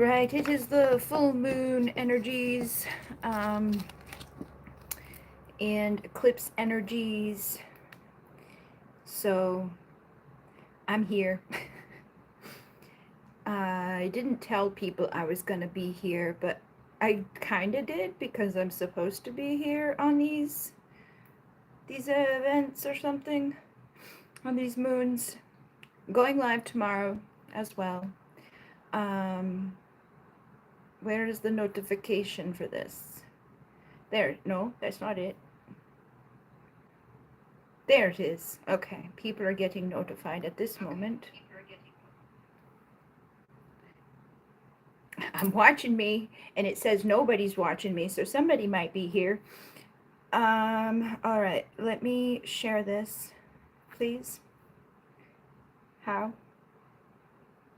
right, it is the full moon energies and eclipse energies. So I'm here. I didn't tell people I was going to be here, but I kind of did because I'm supposed to be here on these events or something, on these moons. Going live tomorrow as well. Um, where is the notification for this? There, no, that's not it. There it is. Okay, people are getting notified at this moment. I'm watching me, and it says nobody's watching me, so somebody might be here. All right, let me share this, please. How?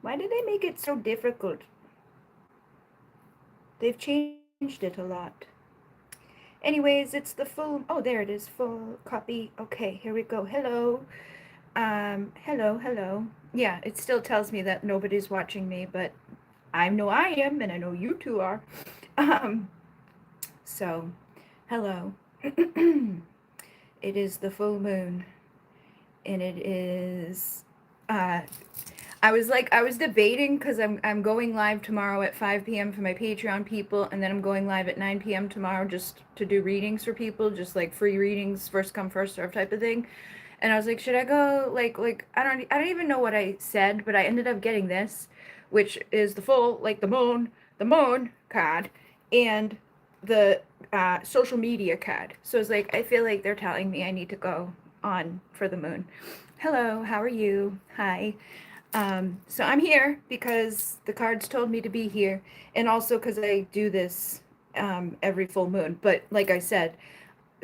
Why did they make it so difficult? They've changed it a lot. Anyways, it's the full, oh, there it is, full copy. Okay, here we go. Hello. Hello. Yeah, it still tells me that nobody's watching me, but I know I am, and I know you two are. Um, so, hello. It is the full moon, and it is, I was debating because I'm going live tomorrow at 5 p.m. for my Patreon people, and then I'm going live at 9 p.m. tomorrow just to do readings for people, just like free readings, first come first serve type of thing. And I was like, should I go like I don't even know what I said, but I ended up getting this, which is the full like the moon card, and the social media card. So it's like I feel like they're telling me I need to go on for the moon. Hello, how are you? Hi. So I'm here because the cards told me to be here, and also because I do this every full moon. But like I said,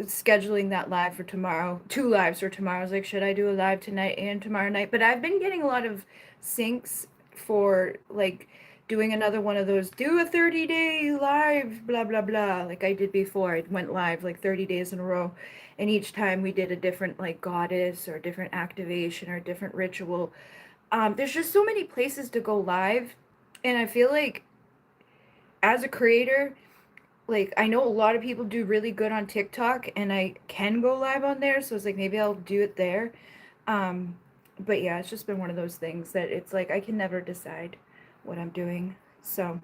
scheduling that live for tomorrow, 2 lives for tomorrow. I was like, should I do a live tonight and tomorrow night? But I've been getting a lot of syncs for like doing another one of those, do a 30-day live, blah, blah, blah, like I did before. I went live like 30 days in a row. And each time we did a different like goddess or a different activation or a different ritual. There's just so many places to go live. And I feel like as a creator, like I know a lot of people do really good on TikTok and I can go live on there, so it's like maybe I'll do it there. Um but yeah, it's just been one of those things that it's like I can never decide what I'm doing. So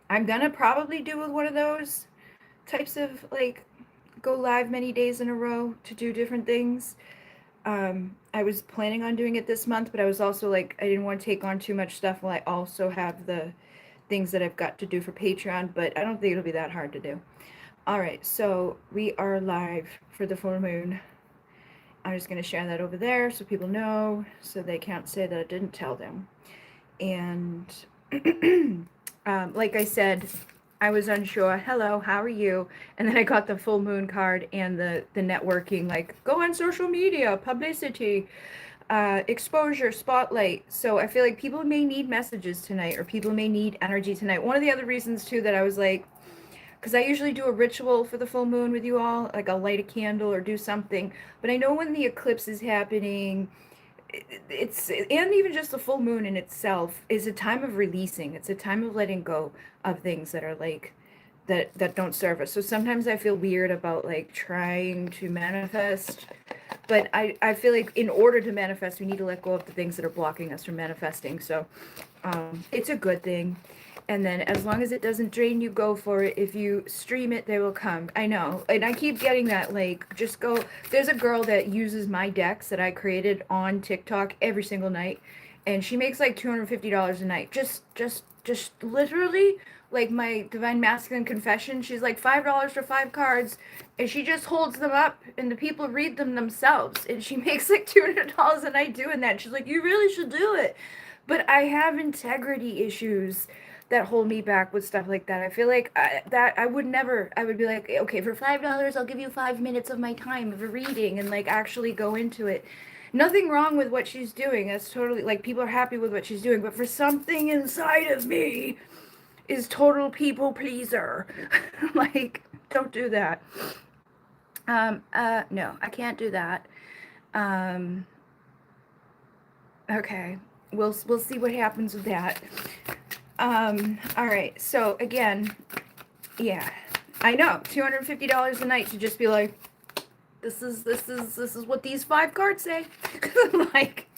I'm gonna probably do one of those types of like go live many days in a row to do different things. I was planning on doing it this month, but I was also like I didn't want to take on too much stuff while I also have the things that I've got to do for Patreon, but I don't think it'll be that hard to do. All right, so we are live for the full moon. I'm just going to share that over there so people know, so they can't say that I didn't tell them. And like I said, I was unsure. Hello, how are you? And then I got the full moon card and the networking, like go on social media, publicity, exposure, spotlight. So I feel like people may need messages tonight, or people may need energy tonight. One of the other reasons too that I was like, because I usually do a ritual for the full moon with you all, like I'll light a candle or do something. But I know when the eclipse is happening, it's, and even just the full moon in itself is a time of releasing. It's a time of letting go of things that are like that don't serve us. So sometimes I feel weird about like trying to manifest, but I feel like in order to manifest, we need to let go of the things that are blocking us from manifesting. So it's a good thing. And then as long as it doesn't drain you, go for it. If you stream it, they will come. I know. And I keep getting that, like, just go. There's a girl that uses my decks that I created on TikTok every single night. And she makes like $250 a night. Just literally, like my Divine Masculine Confession. She's like $5 for 5 cards. And she just holds them up and the people read them themselves. And she makes like $200 a night doing that. She's like, you really should do it. But I have integrity issues that hold me back with stuff like that. I feel like I would never, I would be like, okay, for $5, I'll give you 5 minutes of my time of a reading and like actually go into it. Nothing wrong with what she's doing. That's totally, like, people are happy with what she's doing. But for something inside of me is total people pleaser. Like, don't do that. No, I can't do that. Um, okay. We'll see what happens with that. All right. So again, yeah, I know, $250 a night to just be like, this is what these 5 cards say. Like,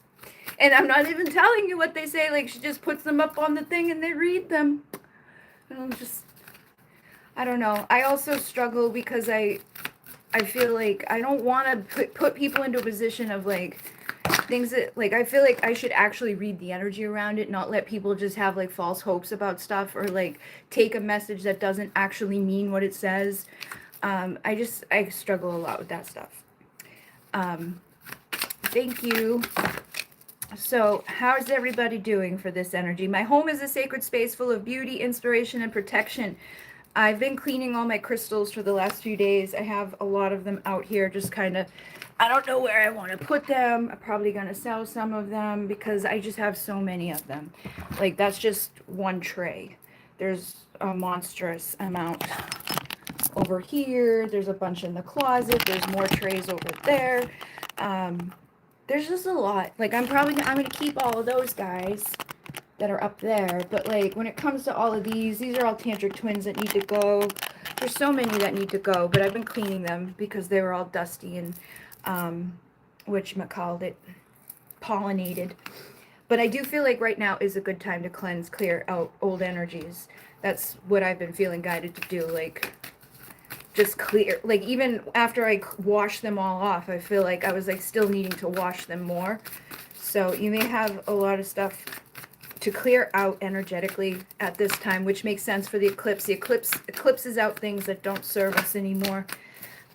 and I'm not even telling you what they say. Like, she just puts them up on the thing and they read them. And I'm just, I don't know. I also struggle because I feel like I don't want to put people into a position of like things that, like, I feel like I should actually read the energy around it, not let people just have like false hopes about stuff or like take a message that doesn't actually mean what it says. I struggle a lot with that stuff. Thank you. So, how's everybody doing for this energy? My home is a sacred space full of beauty, inspiration, and protection. I've been cleaning all my crystals for the last few days. I have a lot of them out here, just kind of, I don't know where I want to put them. I'm probably going to sell some of them because I just have so many of them. Like, that's just one tray. There's a monstrous amount over here. There's a bunch in the closet. There's more trays over there. There's just a lot. Like, I'm going to keep all of those guys that are up there, but like when it comes to all of these are all tantric twins that need to go. There's so many that need to go, but I've been cleaning them because they were all dusty and whatchamacallit it, pollinated. But I do feel like right now is a good time to cleanse, clear out old energies. That's what I've been feeling guided to do. Like, just clear, like even after I wash them all off, I feel like I was like still needing to wash them more. So you may have a lot of stuff to clear out energetically at this time, which makes sense for the eclipse. The eclipse eclipses out things that don't serve us anymore.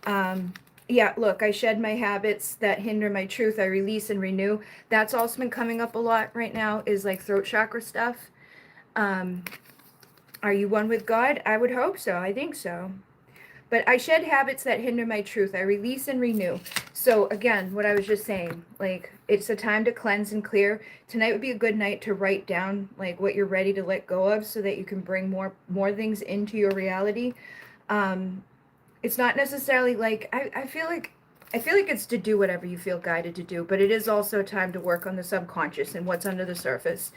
Yeah, look, I shed my habits that hinder my truth. I release and renew. That's also been coming up a lot right now, is like throat chakra stuff. Are you one with God? I would hope so. I think so. But I shed habits that hinder my truth. I release and renew. So again, what I was just saying, like, it's a time to cleanse and clear. Tonight would be a good night to write down like what you're ready to let go of so that you can bring more things into your reality. It's not necessarily like, I feel like it's to do whatever you feel guided to do, but it is also time to work on the subconscious and what's under the surface.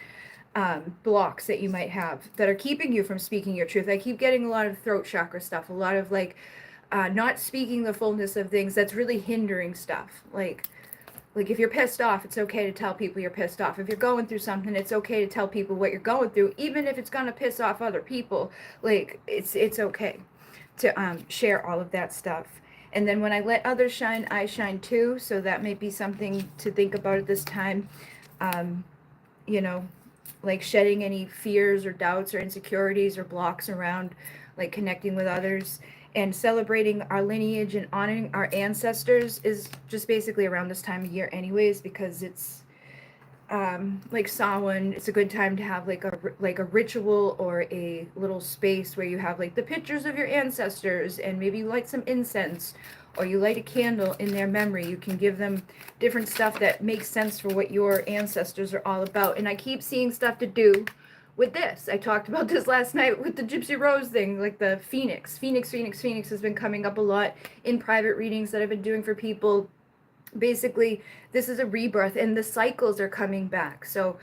Blocks that you might have that are keeping you from speaking your truth. I keep getting a lot of throat chakra stuff, a lot of like not speaking the fullness of things that's really hindering stuff. Like if you're pissed off, it's okay to tell people you're pissed off. If you're going through something, it's okay to tell people what you're going through, even if it's gonna piss off other people. Like it's okay to share all of that stuff. And then when I let others shine, I shine too. So that may be something to think about at this time. You know, like shedding any fears or doubts or insecurities or blocks around like connecting with others, and celebrating our lineage and honoring our ancestors is just basically around this time of year anyways, because it's like Samhain. It's a good time to have like a ritual or a little space where you have like the pictures of your ancestors, and maybe you light some incense or you light a candle in their memory. You can give them different stuff that makes sense for what your ancestors are all about. And I keep seeing stuff to do with this. I talked about this last night with the Gypsy Rose thing, like the Phoenix has been coming up a lot in private readings that I've been doing for people. Basically, this is a rebirth and the cycles are coming back. So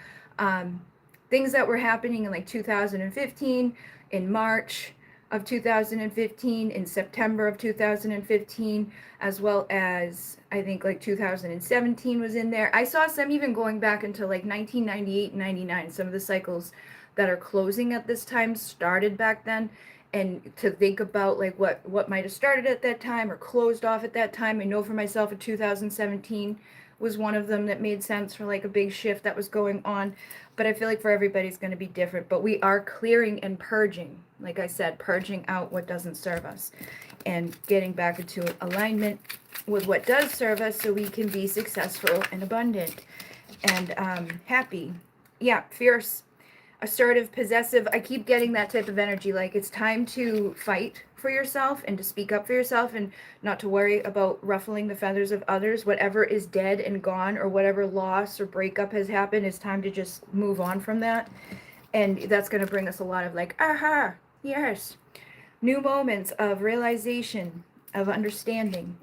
things that were happening in like 2015, in March of 2015, in September of 2015, as well as I think like 2017 was in there. I saw some even going back into like 1998 and 99. Some of the cycles that are closing at this time started back then. And to think about like what might have started at that time or closed off at that time. I know for myself in 2017 was one of them that made sense for like a big shift that was going on. But I feel like for everybody's going to be different. But we are clearing and purging, like I said, purging out what doesn't serve us and getting back into alignment with what does serve us so we can be successful and abundant and happy. Yeah, fierce, assertive, possessive. I keep getting that type of energy. Like it's time to fight for yourself and to speak up for yourself and not to worry about ruffling the feathers of others. Whatever is dead and gone, or whatever loss or breakup has happened, it's time to just move on from that. And that's going to bring us a lot of like, aha, yes, new moments of realization, of understanding.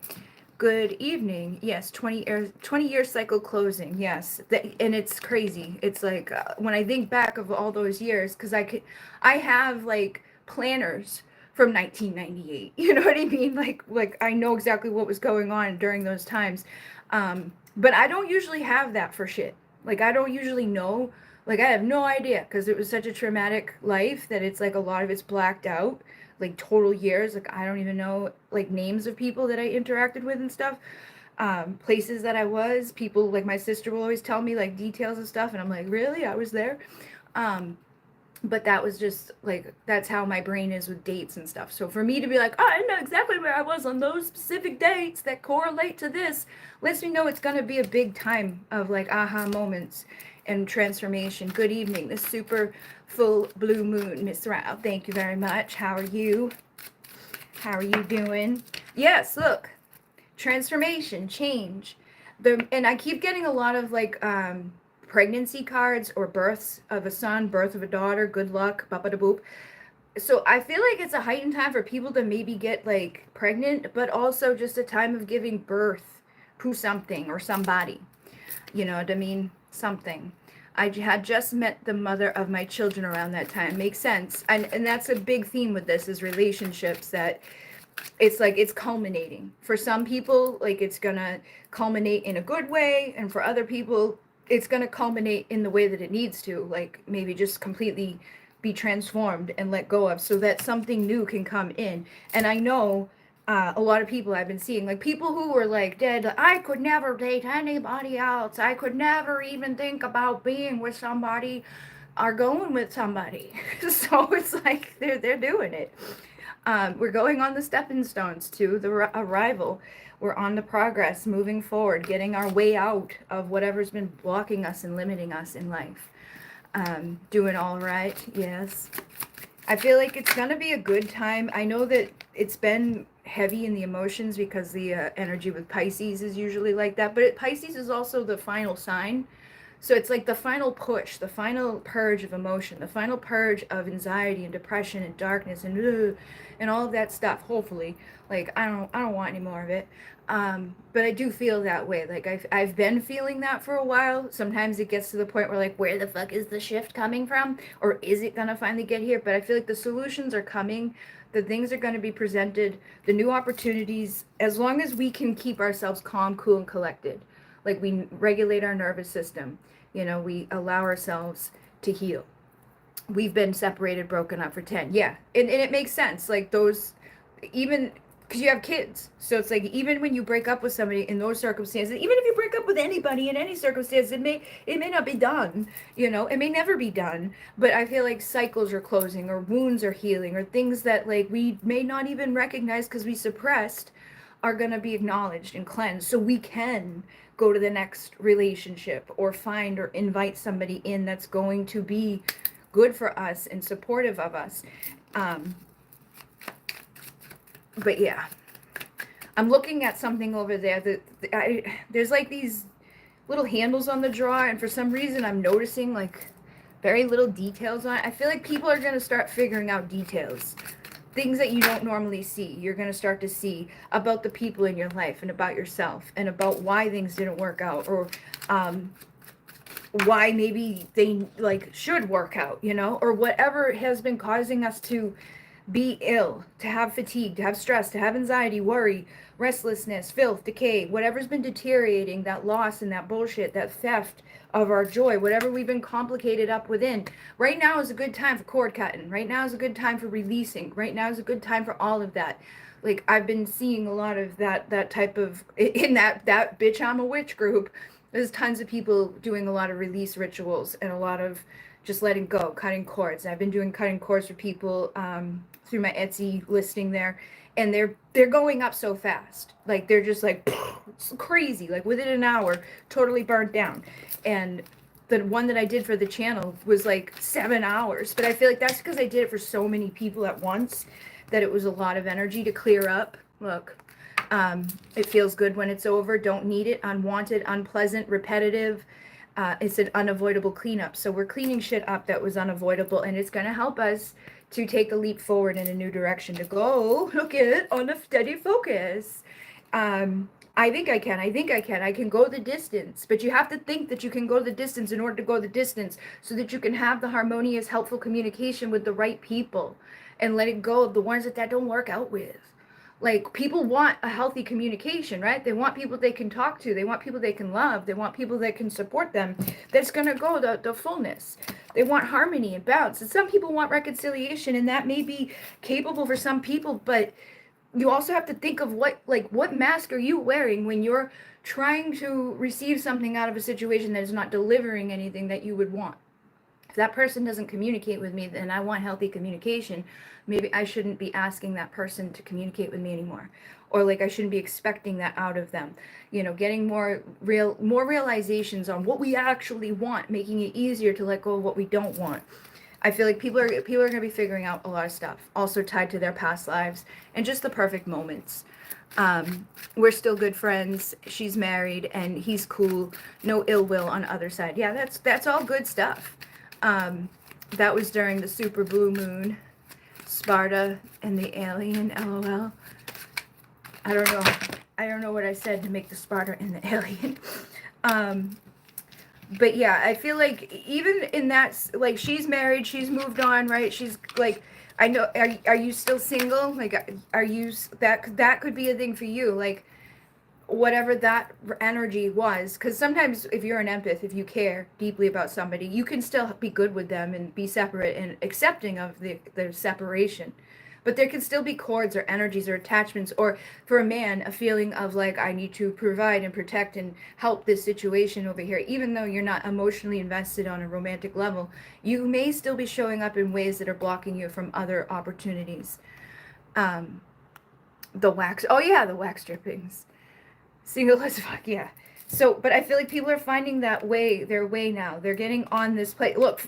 Good evening. Yes, 20-year cycle closing. Yes. And it's crazy. It's like when I think back of all those years, because I have like planners from 1998. You know what I mean? Like I know exactly what was going on during those times. But I don't usually have that for shit. Like I don't usually know. Like I have no idea because it was such a traumatic life that it's like a lot of it's blacked out, like total years. Like I don't even know like names of people that I interacted with and stuff. Places that I was, people like my sister will always tell me like details and stuff, and I'm like, really? I was there. Um, but that was just like that's how my brain is with dates and stuff. So for me to be like, oh, I know exactly where I was on those specific dates that correlate to this, lets me know it's gonna be a big time of like aha moments and transformation. Good evening, the super full blue moon, Miss Rao. Thank you very much. How are you? How are you doing? Yes, look, transformation, change. And I keep getting a lot of like pregnancy cards or births of a son, birth of a daughter, good luck, baba da boop. So I feel like it's a heightened time for people to maybe get like pregnant, but also just a time of giving birth to something or somebody. You know what I mean? Something. I had just met the mother of my children around that time. Makes sense. And that's a big theme with this is relationships, that it's like it's culminating. For some people, like it's gonna culminate in a good way, and for other people, it's gonna culminate in the way that it needs to, like maybe just completely be transformed and let go of, so that something new can come in. And I know a lot of people I've been seeing, like people who were like dead, like, I could never date anybody else, I could never even think about being with somebody, are going with somebody. So it's like they're doing it. We're going on the stepping stones to the arrival. We're on the progress, moving forward, getting our way out of whatever's been blocking us and limiting us in life. Doing all right, yes. I feel like it's going to be a good time. I know that it's been heavy in the emotions because the energy with Pisces is usually like that. But Pisces is also the final sign. So it's like the final push, the final purge of emotion, the final purge of anxiety and depression and darkness and all of that stuff. Hopefully, like I don't want any more of it. But I do feel that way. Like I've been feeling that for a while. Sometimes it gets to the point where like, where the fuck is the shift coming from, or is it gonna finally get here? But I feel like the solutions are coming. The things are going to be presented. The new opportunities, as long as we can keep ourselves calm, cool, and collected. Like we regulate our nervous system, we allow ourselves to heal. We've been separated, broken up for 10. Yeah. And it makes sense. Like those, even because you have kids. So it's like, even when you break up with somebody in those circumstances, even if you break up with anybody in any circumstance, it may not be done, it may never be done. But I feel like cycles are closing, or wounds are healing, or things that like we may not even recognize because we suppressed are going to be acknowledged and cleansed, so we can go to the next relationship or find or invite somebody in that's going to be good for us and supportive of us. But yeah, I'm looking at something over there that there's like these little handles on the drawer, and for some reason I'm noticing like very little details on it. I feel like people are going to start figuring out details, things that you don't normally see. You're going to start to see about the people in your life and about yourself and about why things didn't work out, or why maybe they like should work out, or whatever has been causing us to be ill, to have fatigue, to have stress, to have anxiety, worry, restlessness, filth, decay, whatever's been deteriorating, that loss and that bullshit, that theft of our joy, whatever we've been complicated up within. Right now is a good time for cord cutting. Right now is a good time for releasing. Right now is a good time for all of that. Like I've been seeing a lot of that type of, in that bitch I'm a witch group. There's tons of people doing a lot of release rituals and a lot of just letting go, cutting cords. I've been doing cutting cords for people through my Etsy listing there, and they're going up so fast. Like they're just like it's crazy. Like within an hour, totally burnt down. And the one that I did for the channel was like 7 hours. But I feel like that's because I did it for so many people at once that it was a lot of energy to clear up. Look, it feels good when it's over. Don't need it. Unwanted, unpleasant, repetitive. It's an unavoidable cleanup. So we're cleaning shit up that was unavoidable, and it's going to help us to take a leap forward in a new direction, to go, look at it, on a steady focus. I think I can. I can go the distance, but you have to think that you can go the distance in order to go the distance so that you can have the harmonious, helpful communication with the right people and let it go of the ones that don't work out with. Like, people want a healthy communication, right? They want people they can talk to. They want people they can love. They want people that can support them. That's going to go the fullness. They want harmony and balance. And some people want reconciliation, and that may be capable for some people, but you also have to think of what mask are you wearing when you're trying to receive something out of a situation that is not delivering anything that you would want. If that person doesn't communicate with me, then I want healthy communication. Maybe I shouldn't be asking that person to communicate with me anymore, or like I shouldn't be expecting that out of them. Getting more realizations on what we actually want, making it easier to let go of what we don't want. I feel like people are going to be figuring out a lot of stuff, also tied to their past lives and just the perfect moments. We're still good friends. She's married and he's cool. No ill will on the other side. Yeah, that's all good stuff. That was during the super blue moon, Sparta and the alien. LOL. I don't know what I said to make the Sparta and the alien. But yeah, I feel like even in that, like, she's married, she's moved on, right? She's like, I know, are you still single? Like, are you, that could be a thing for you, like, whatever that energy was. Because sometimes if you're an empath, if you care deeply about somebody, you can still be good with them and be separate and accepting of the separation. But there can still be cords or energies or attachments, or for a man, a feeling of like, I need to provide and protect and help this situation over here. Even though you're not emotionally invested on a romantic level, you may still be showing up in ways that are blocking you from other opportunities. The wax, oh yeah, the wax drippings. Single as fuck, yeah. So, but I feel like people are finding their way now. They're getting on this plate. Look,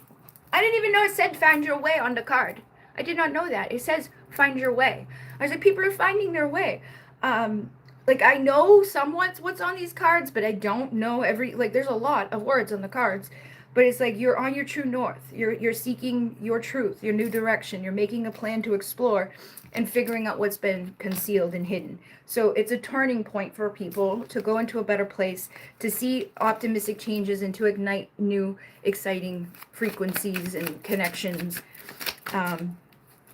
I didn't even know it said find your way on the card. I did not know that. It says find your way. I was like, people are finding their way. Like, I know somewhat what's on these cards, but I don't know there's a lot of words on the cards. But it's like you're on your true north. You're seeking your truth, your new direction. You're making a plan to explore and figuring out what's been concealed and hidden. So it's a turning point for people to go into a better place, to see optimistic changes and to ignite new, exciting frequencies and connections.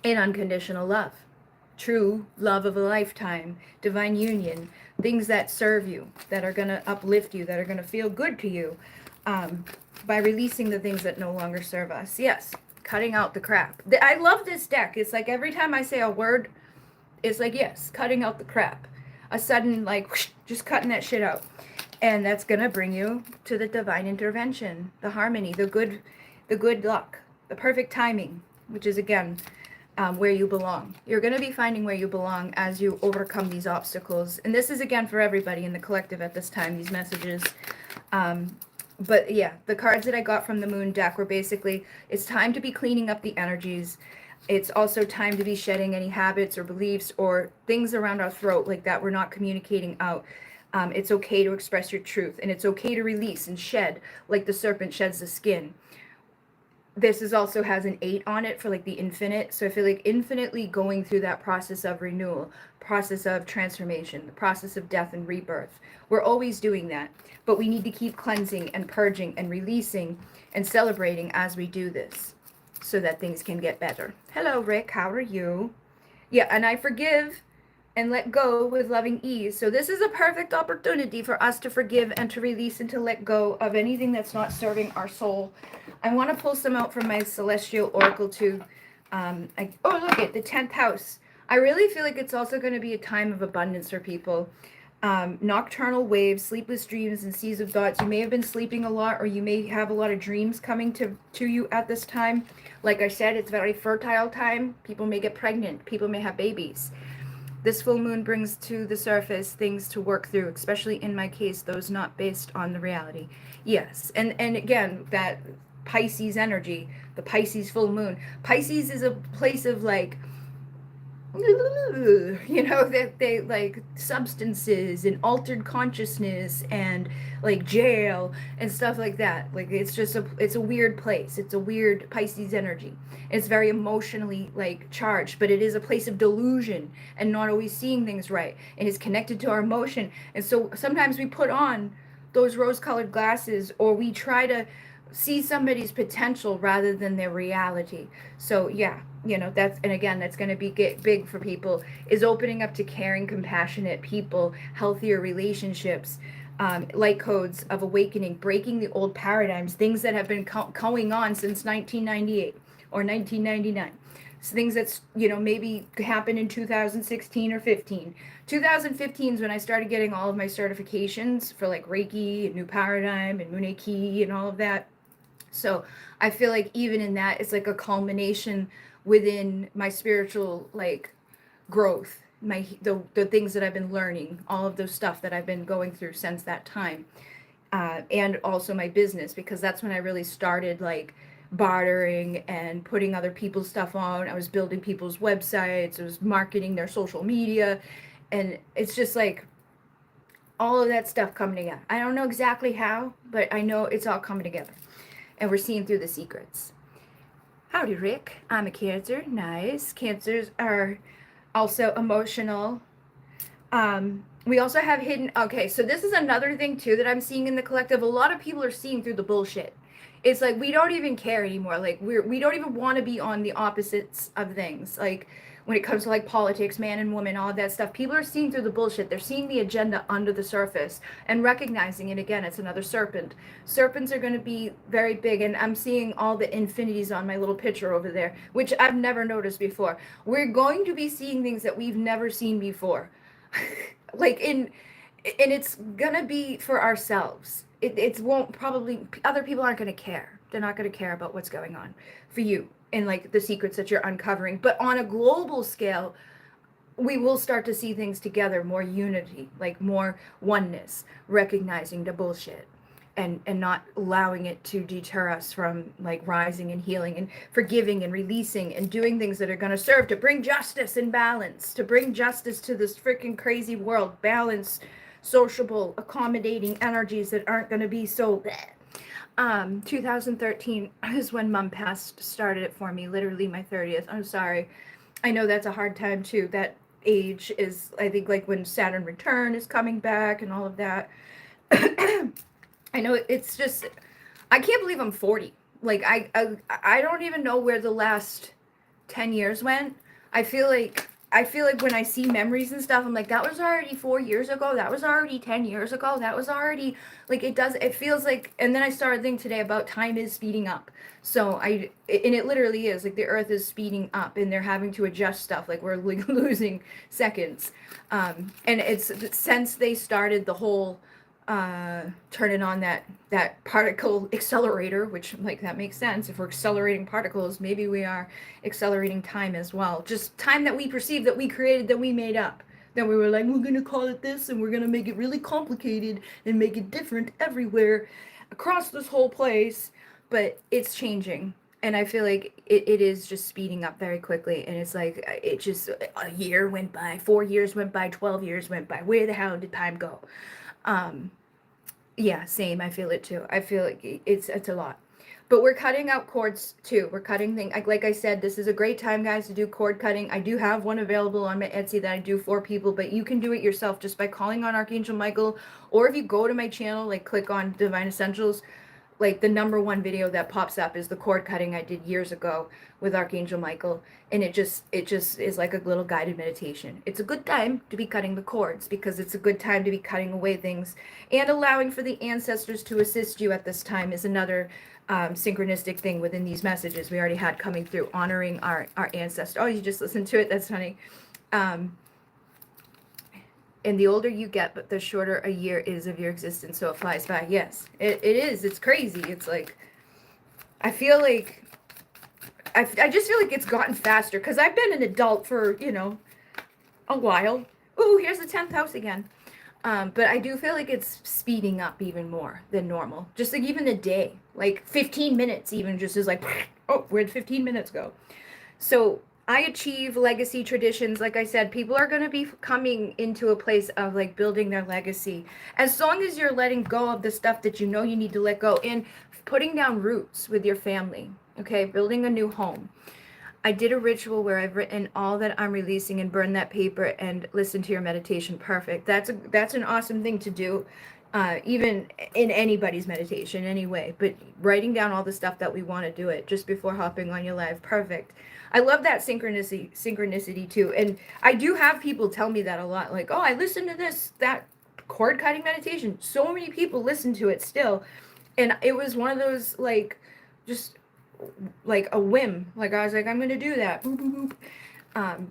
In unconditional love, true love of a lifetime, divine union, things that serve you, that are going to uplift you, that are going to feel good to you, by releasing the things that no longer serve us. Yes, cutting out the crap. I love this deck. It's like every time I say a word, it's like, yes, cutting out the crap. A sudden, like, whoosh, just cutting that shit out. And that's going to bring you to the divine intervention, the harmony, the good luck, the perfect timing, which is, again, where you belong. You're going to be finding where you belong as you overcome these obstacles. And this is, again, for everybody in the collective at this time, these messages. But yeah, the cards that I got from the moon deck were basically, it's time to be cleaning up the energies. It's also time to be shedding any habits or beliefs or things around our throat like that we're not communicating out. It's okay to express your truth, and it's okay to release and shed like the serpent sheds the skin. This is also has an 8 on it for like the infinite. So I feel like infinitely going through that process of renewal, process of transformation, the process of death and rebirth. We're always doing that, but we need to keep cleansing and purging and releasing and celebrating as we do this so that things can get better. Hello, Rick. How are you? Yeah, and I forgive and let go with loving ease. So this is a perfect opportunity for us to forgive and to release and to let go of anything that's not serving our soul. I want to pull some out from my Celestial Oracle too. Oh, look at the 10th house. I really feel like it's also going to be a time of abundance for people. Nocturnal waves, sleepless dreams, and seas of thoughts. You may have been sleeping a lot, or you may have a lot of dreams coming to you at this time. Like I said, it's a very fertile time. People may get pregnant. People may have babies. This full moon brings to the surface things to work through, especially in my case, those not based on the reality. Yes, and again, that Pisces energy, the Pisces full moon. Pisces is a place of like you know, that they like substances and altered consciousness and like jail and stuff like that. Like it's a weird place. It's a weird Pisces energy. It's very emotionally like charged, but it is a place of delusion and not always seeing things right, and it's connected to our emotion. And so sometimes we put on those rose-colored glasses, or we try to see somebody's potential rather than their reality. So yeah, you know, that's, and again, that's going to be big for people, is opening up to caring, compassionate people, healthier relationships, light codes of awakening, breaking the old paradigms, things that have been going on since 1998 or 1999. So things that's, you know, maybe happened in 2016 or 15. 2015 is when I started getting all of my certifications for like Reiki and New Paradigm and Monika and all of that. So I feel like even in that, it's like a culmination within my spiritual like growth, the things that I've been learning, all of those stuff that I've been going through since that time, and also my business, because that's when I really started like bartering and putting other people's stuff on. I was building people's websites, I was marketing their social media, and it's just like all of that stuff coming together. I don't know exactly how, but I know it's all coming together. And we're seeing through the secrets. Howdy, Rick. I'm a Cancer. Nice. Cancers are also emotional. We also have hidden. Okay, so this is another thing too that I'm seeing in the collective. A lot of people are seeing through the bullshit. It's like we don't even care anymore. Like we don't even want to be on the opposites of things. Like when it comes to like politics, man and woman, all that stuff, people are seeing through the bullshit. They're seeing the agenda under the surface and recognizing it. Again, it's another serpent. Serpents are going to be very big, and I'm seeing all the infinities on my little picture over there, which I've never noticed before. We're going to be seeing things that we've never seen before. Like and it's gonna be for ourselves. It won't probably, other people aren't gonna care. They're not gonna care about what's going on for you and like the secrets that you're uncovering. But on a global scale, we will start to see things together, more unity, like more oneness, recognizing the bullshit and not allowing it to deter us from like rising and healing and forgiving and releasing and doing things that are going to serve to bring justice and balance, to bring justice to this freaking crazy world, balance, sociable, accommodating energies that aren't going to be so bleh. 2013 is when mom passed, started it for me, literally my 30th. I'm sorry. I know that's a hard time too. That age is, I think, like when Saturn return is coming back and all of that. I know it's just, I can't believe I'm 40. Like I don't even know where the last 10 years went. I feel like when I see memories and stuff, I'm like, that was already 4 years ago. That was already 10 years ago. That was already, like, it feels like, and then I started thinking today about time is speeding up. So and it literally is, like, the earth is speeding up and they're having to adjust stuff. Like, we're like losing seconds. And it's since they started the whole, turning on that particle accelerator, which, like, that makes sense. If we're accelerating particles, maybe we are accelerating time as well. Just time that we perceive, that we created, that we made up. Then we were like, we're gonna call it this, and we're gonna make it really complicated and make it different everywhere across this whole place. But it's changing, and I feel like it is just speeding up very quickly. And it's like, it just, a year went by, 4 years went by, 12 years went by. Where the hell did time go? Yeah, same. I feel it too. I feel like it's a lot. But we're cutting out cords too. We're cutting things. Like I said, this is a great time, guys, to do cord cutting. I do have one available on my Etsy that I do for people, but you can do it yourself just by calling on Archangel Michael. Or if you go to my channel, like click on Divine Essentials, like the #1 video that pops up is the cord cutting I did years ago with Archangel Michael, and it just is like a little guided meditation. It's a good time to be cutting the cords, because it's a good time to be cutting away things, and allowing for the ancestors to assist you at this time is another synchronistic thing within these messages we already had coming through, honoring our ancestors. Oh, you just listened to it? That's funny. And the older you get, but the shorter a year is of your existence, so it flies by. Yes, it is. It's crazy. It's like, I feel like, I just feel like it's gotten faster, because I've been an adult for, a while. Ooh, here's the 10th house again. But I do feel like it's speeding up even more than normal. Just like even a day, like 15 minutes even just is like, oh, where'd 15 minutes go? So I achieve legacy traditions. Like I said, people are going to be coming into a place of like building their legacy. As long as you're letting go of the stuff that you know you need to let go and putting down roots with your family, okay? Building a new home. I did a ritual where I've written all that I'm releasing and burn that paper and listen to your meditation. Perfect. That's an awesome thing to do, even in anybody's meditation anyway. But writing down all the stuff that we want to do it just before hopping on your live. Perfect. I love that synchronicity too. And I do have people tell me that a lot. Like, oh, I listened to that cord cutting meditation. So many people listen to it still. And it was one of those like just like a whim. Like I was like, I'm gonna do that. Boop, boop, boop.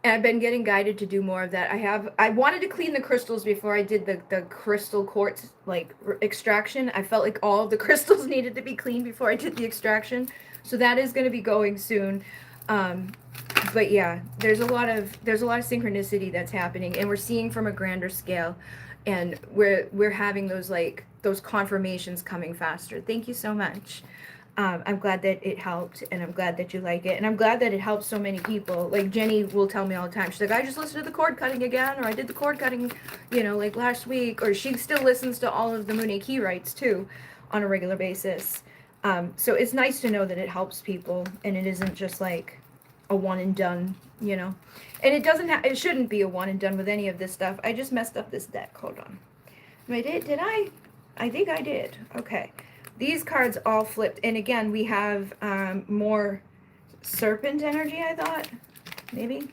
And I've been getting guided to do more of that. I wanted to clean the crystals before I did the crystal quartz like extraction. I felt like all of the crystals needed to be cleaned before I did the extraction. So that is gonna be going soon. But yeah, there's a lot of synchronicity that's happening, and we're seeing from a grander scale, and we're having those confirmations coming faster. Thank you so much. I'm glad that it helped, and I'm glad that you like it, and I'm glad that it helps so many people. Like Jenny will tell me all the time. She's like, I just listened to the cord cutting again, or I did the cord cutting, like last week, or she still listens to all of the Moon key writes too, on a regular basis. So it's nice to know that it helps people, and it isn't just like a one and done, And it doesn't have. It shouldn't be a one and done with any of this stuff. I just messed up this deck. Hold on. I did. Did I? I think I did. Okay. These cards all flipped. And again, we have more serpent energy, I thought. Maybe.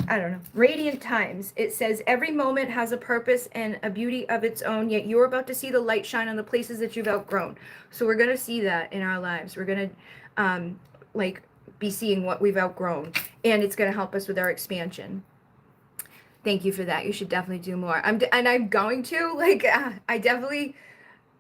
I don't know. Radiant times. It says, every moment has a purpose and a beauty of its own, yet you're about to see the light shine on the places that you've outgrown. So we're going to see that in our lives. We're going to, be seeing what we've outgrown. And it's going to help us with our expansion. Thank you for that. You should definitely do more. I'm going to, I definitely...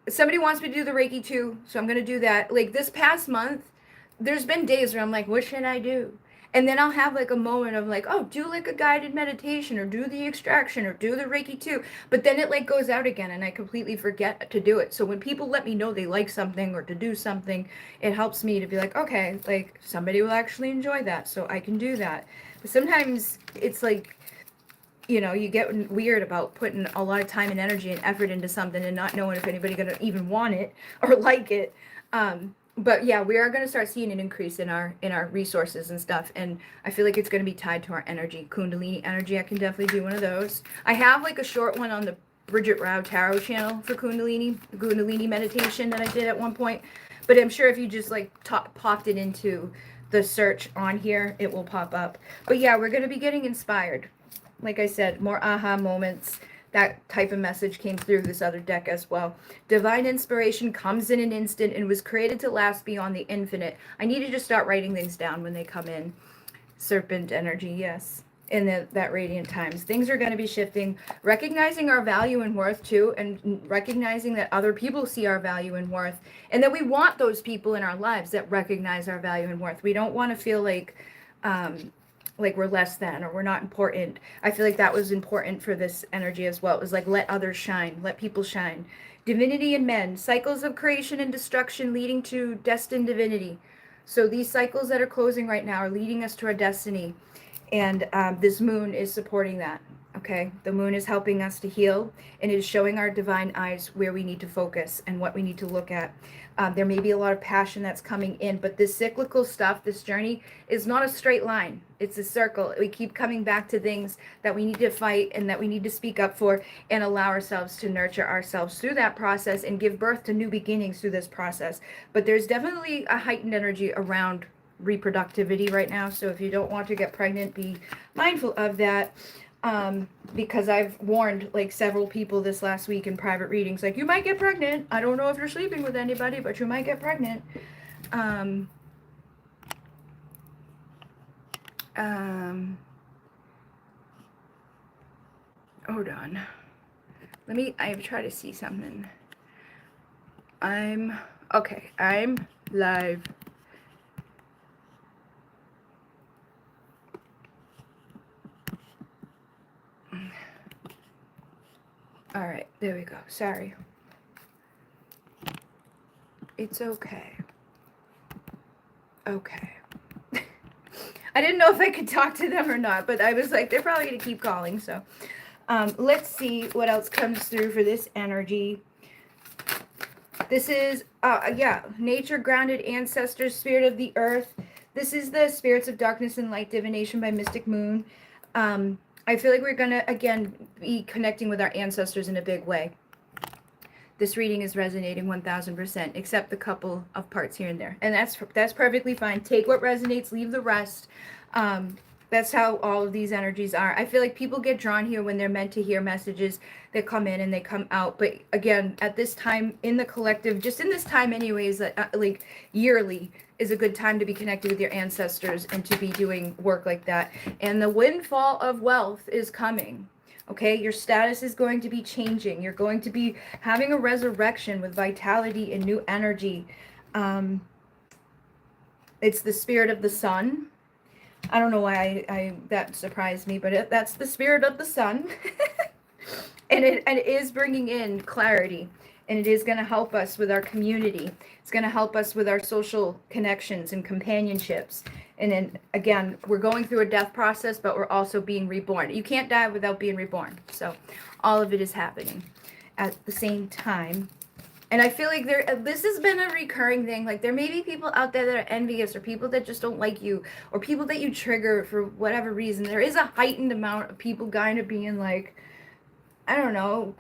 Somebody wants me to do the Reiki too, so I'm going to do that. Like this past month, there's been days where I'm like, what should I do? And then I'll have like a moment of like, oh, do like a guided meditation or do the extraction or do the Reiki too. But then it like goes out again and I completely forget to do it. So when people let me know they like something or to do something, it helps me to be like, okay, like somebody will actually enjoy that, so I can do that. But sometimes it's like, you get weird about putting a lot of time and energy and effort into something and not knowing if anybody's going to even want it or like it. But yeah, we are going to start seeing an increase in our resources and stuff. And I feel like it's going to be tied to our energy, Kundalini energy. I can definitely do one of those. I have like a short one on the Bridget Rao Tarot channel for Kundalini meditation that I did at one point. But I'm sure if you just like popped it into the search on here, it will pop up. But yeah, we're going to be getting inspired. Like I said, more aha moments. That type of message came through this other deck as well. Divine inspiration comes in an instant and was created to last beyond the infinite. I need to just start writing things down when they come in. Serpent energy, yes. In that radiant times. Things are going to be shifting. Recognizing our value and worth too, and recognizing that other people see our value and worth. And that we want those people in our lives that recognize our value and worth. We don't want to feel like we're less than or we're not important. I feel like that was important for this energy as well. It was like, let others shine, let people shine. Divinity in men, cycles of creation and destruction leading to destined divinity. So these cycles that are closing right now are leading us to our destiny. And this moon is supporting that. Okay, the moon is helping us to heal, and it is showing our divine eyes where we need to focus and what we need to look at. There may be a lot of passion that's coming in, but this cyclical stuff, this journey, is not a straight line. It's a circle. We keep coming back to things that we need to fight and that we need to speak up for and allow ourselves to nurture ourselves through that process and give birth to new beginnings through this process. But there's definitely a heightened energy around reproductivity right now. So if you don't want to get pregnant, be mindful of that. Because I've warned like several people this last week in private readings, like, you might get pregnant. I don't know if you're sleeping with anybody, but you might get pregnant. Hold on. I try to see something. I'm live. All right, there we go. Sorry. It's okay. Okay. I didn't know if I could talk to them or not, but I was like, they're probably going to keep calling. So let's see what else comes through for this energy. This is, nature, grounded ancestors, spirit of the earth. This is the Spirits of Darkness and Light Divination by Mystic Moon. I feel like we're going to, again, be connecting with our ancestors in a big way. This reading is resonating 1000%, except the couple of parts here and there. And that's perfectly fine. Take what resonates, leave the rest. That's how all of these energies are. I feel like people get drawn here when they're meant to hear messages that come in and they come out. But again, at this time in the collective, just in this time anyways, like yearly is a good time to be connected with your ancestors and to be doing work like that. And the windfall of wealth is coming. Okay, your status is going to be changing. You're going to be having a resurrection with vitality and new energy. It's the spirit of the sun. I don't know why I that surprised me, but that's the spirit of the sun. and it is bringing in clarity, and it is going to help us with our community. It's going to help us with our social connections and companionships. And then again, we're going through a death process, but we're also being reborn. You can't die without being reborn. So all of it is happening at the same time. And I feel like this has been a recurring thing. Like there may be people out there that are envious, or people that just don't like you, or people that you trigger for whatever reason. There is a heightened amount of people kind of being like, I don't know,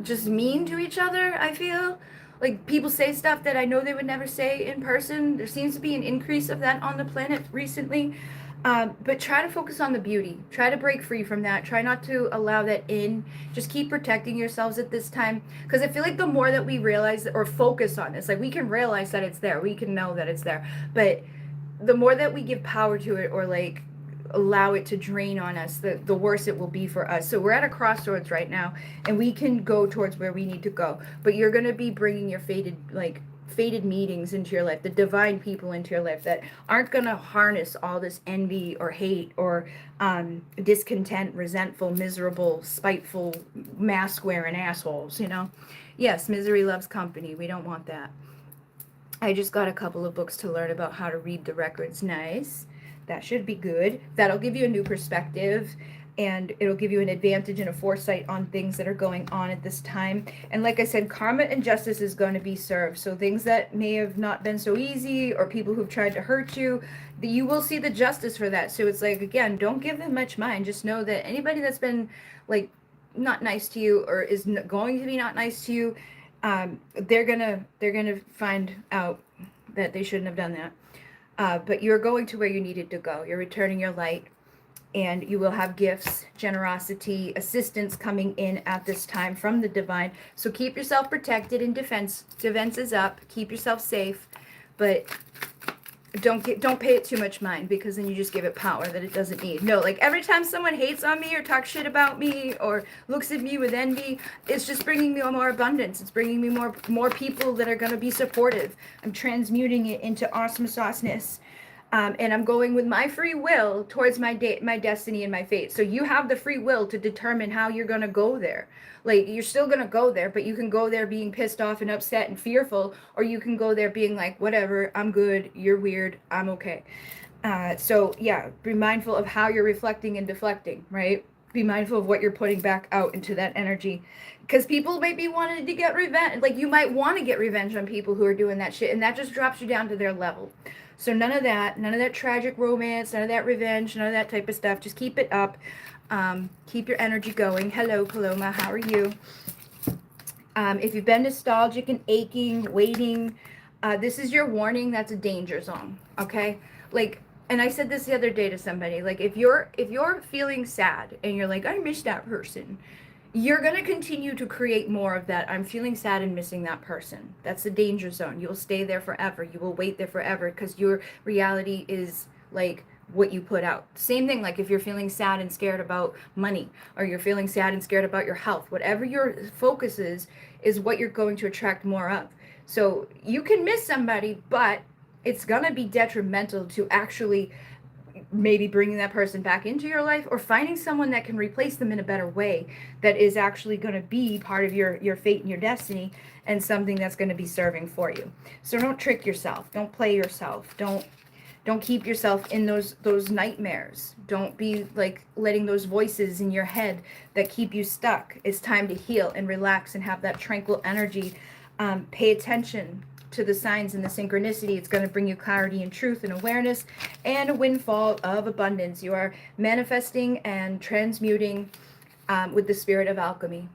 just mean to each other, I feel. Like people say stuff that I know they would never say in person. There seems to be an increase of that on the planet recently. But try to focus on the beauty. Try to break free from that. Try not to allow that in. Just keep protecting yourselves at this time. Because I feel like the more that we realize or focus on this, like we can realize that it's there. We can know that it's there. But the more that we give power to it, or like allow it to drain on us, the worse it will be for us. So we're at a crossroads right now, and we can go towards where we need to go. But you're going to be bringing your fated meetings into your life, the divine people into your life that aren't going to harness all this envy or hate or discontent, resentful, miserable, spiteful, mask wearing assholes, you know. Yes, misery loves company. We don't want that. I just got a couple of books to learn about how to read the records. Nice. That should be good. That'll give you a new perspective, and it'll give you an advantage and a foresight on things that are going on at this time. And like I said, karma and justice is going to be served. So things that may have not been so easy, or people who've tried to hurt you, you will see the justice for that. So it's like, again, don't give them much mind. Just know that anybody that's been like not nice to you, or is going to be not nice to you, they're gonna find out that they shouldn't have done that. But you're going to where you needed to go. You're returning your light, and you will have gifts, generosity, assistance coming in at this time from the divine. So keep yourself protected, and defense is up. Keep yourself safe, but don't pay it too much mind, because then you just give it power that it doesn't need. No, like every time someone hates on me or talks shit about me or looks at me with envy, it's just bringing me more abundance. It's bringing me more people that are going to be supportive. I'm transmuting it into awesome sauceness. And I'm going with my free will towards my destiny and my fate. So you have the free will to determine how you're going to go there. Like, you're still going to go there, but you can go there being pissed off and upset and fearful, or you can go there being like, whatever, I'm good, you're weird, I'm okay. So yeah, be mindful of how you're reflecting and deflecting, right? Be mindful of what you're putting back out into that energy. Because people might be wanting to get revenge. Like, you might want to get revenge on people who are doing that shit, and that just drops you down to their level. So none of that tragic romance, none of that revenge, none of that type of stuff. Just keep it up. Keep your energy going. Hello, Paloma. How are you? If you've been nostalgic and aching, waiting, this is your warning. That's a danger zone. Okay? Like, and I said this the other day to somebody. Like, if you're feeling sad and you're like, I miss that person, you're going to continue to create more of that. I'm feeling sad and missing that person. That's the danger zone. You'll stay there forever. You will wait there forever, because your reality is like what you put out. Same thing, like if you're feeling sad and scared about money, or you're feeling sad and scared about your health, whatever your focus is what you're going to attract more of. So you can miss somebody, but it's going to be detrimental to actually maybe bringing that person back into your life, or finding someone that can replace them in a better way, that is actually going to be part of your fate and your destiny, and something that's going to be serving for you. So don't trick yourself. Don't play yourself. Don't Don't keep yourself in those nightmares. Don't be like letting those voices in your head that keep you stuck. It's time to heal and relax and have that tranquil energy. Pay attention to the signs and the synchronicity. It's going to bring you clarity and truth and awareness and a windfall of abundance. You are manifesting and transmuting with the spirit of alchemy.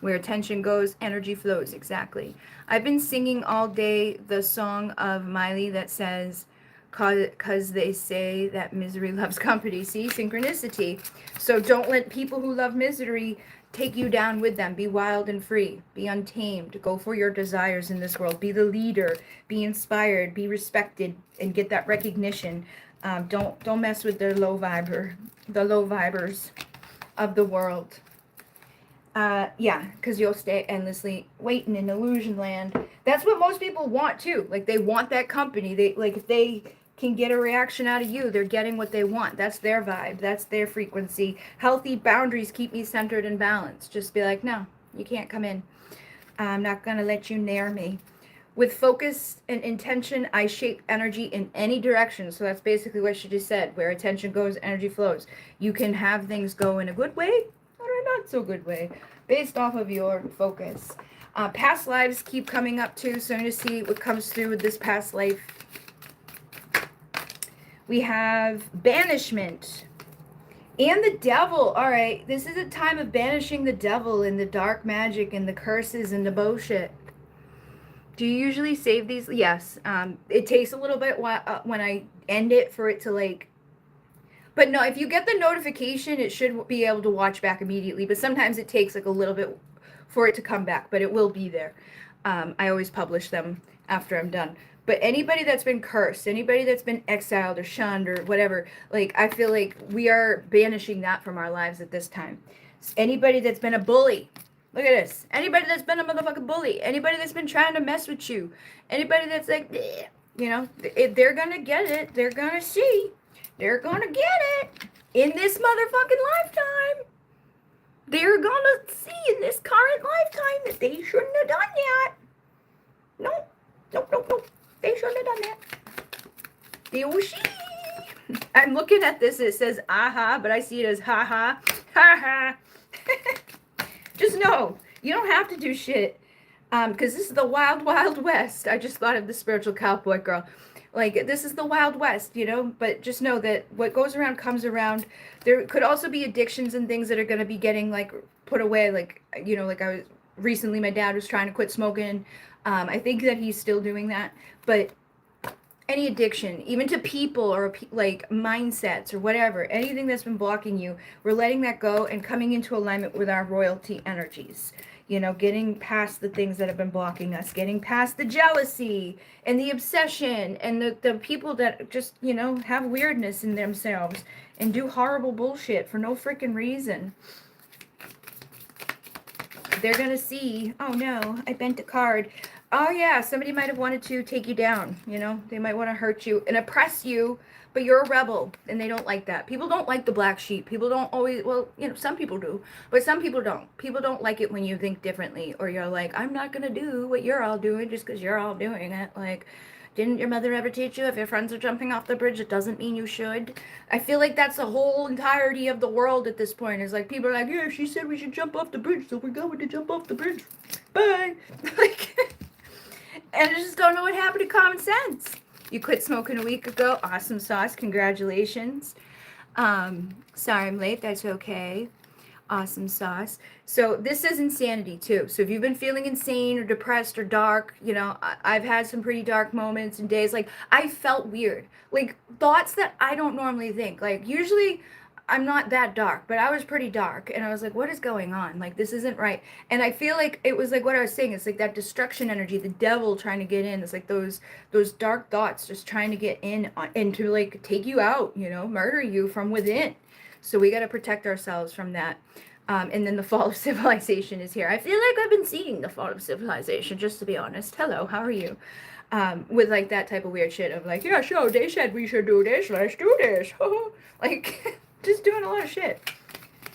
Where attention goes, energy flows. Exactly. I've been singing all day the song of Miley that says, "'Cause they say that misery loves company." See, synchronicity. So don't let people who love misery take you down with them. Be wild and free. Be untamed. Go for your desires in this world. Be the leader. Be inspired. Be respected, and get that recognition. Don't mess with the low vibers of the world. Yeah, because you'll stay endlessly waiting in illusion land. That's what most people want too. Like, they want that company. They like, if they can get a reaction out of you, they're getting what they want. That's their vibe. That's their frequency. Healthy boundaries keep me centered and balanced. Just be like, no, you can't come in. I'm not gonna let you near me. With focus and intention, I shape energy in any direction. So that's basically what she just said. Where attention goes, energy flows. You can have things go in a good way or a not so good way, based off of your focus. Past lives keep coming up too, so I'm going to see what comes through with this past life. We have banishment and the devil. All right, this is a time of banishing the devil and the dark magic and the curses and the bullshit. Do you usually save these? Yes. It takes a little bit when I end it for it to like. But no, if you get the notification, it should be able to watch back immediately. But sometimes it takes like a little bit for it to come back, but it will be there. I always publish them after I'm done. But anybody that's been cursed, anybody that's been exiled or shunned or whatever, like, I feel like we are banishing that from our lives at this time. Anybody that's been a bully, look at this. Anybody that's been a motherfucking bully, anybody that's been trying to mess with you, anybody that's like, you know, they're gonna get it. They're gonna see. They're gonna get it in this motherfucking lifetime. They're gonna see in this current lifetime that they shouldn't have done that. Nope. They shouldn't have done that. They will see. I'm looking at this. It says aha, but I see it as ha ha. Ha ha. Just know, you don't have to do shit. Because this is the wild, wild west. I just thought of the spiritual cowboy girl. Like, this is the Wild West, you know, but just know that what goes around comes around. There could also be addictions and things that are going to be getting, like, put away. Like, you know, like recently my dad was trying to quit smoking. I think that he's still doing that. But any addiction, even to people or, like, mindsets or whatever, anything that's been blocking you, we're letting that go and coming into alignment with our royalty energies. You know, getting past the things that have been blocking us, getting past the jealousy and the obsession and the people that just, you know, have weirdness in themselves and do horrible bullshit for no freaking reason. They're going to see, oh no, I bent a card. Oh yeah, somebody might have wanted to take you down, you know. They might want to hurt you and oppress you, but you're a rebel, and they don't like that. People don't like the black sheep. People don't always, well, you know, some people do, but some people don't. People don't like it when you think differently, or you're like, I'm not going to do what you're all doing just because you're all doing it. Like, didn't your mother ever teach you if your friends are jumping off the bridge, it doesn't mean you should? I feel like that's the whole entirety of the world at this point. Is like, people are like, yeah, she said we should jump off the bridge, so we're going to jump off the bridge. Bye. Like, and I just don't know what happened to common sense. You quit smoking a week ago. Awesome sauce. Congratulations. Sorry I'm late. That's okay. Awesome sauce. So this is insanity too. So if you've been feeling insane or depressed or dark, you know, I've had some pretty dark moments and days. Like, I felt weird. Like, thoughts that I don't normally think. Like, usually I'm not that dark, but I was pretty dark. And I was like, what is going on? Like, this isn't right. And I feel like it was like what I was saying. It's like that destruction energy, the devil trying to get in. It's like those dark thoughts just trying to get in and to, like, take you out, you know, murder you from within. So we got to protect ourselves from that. And then the fall of civilization is here. I feel like I've been seeing the fall of civilization, just to be honest. Hello, how are you? With, like, that type of weird shit of, like, yeah, sure, they said we should do this, let's do this. Like, just doing a lot of shit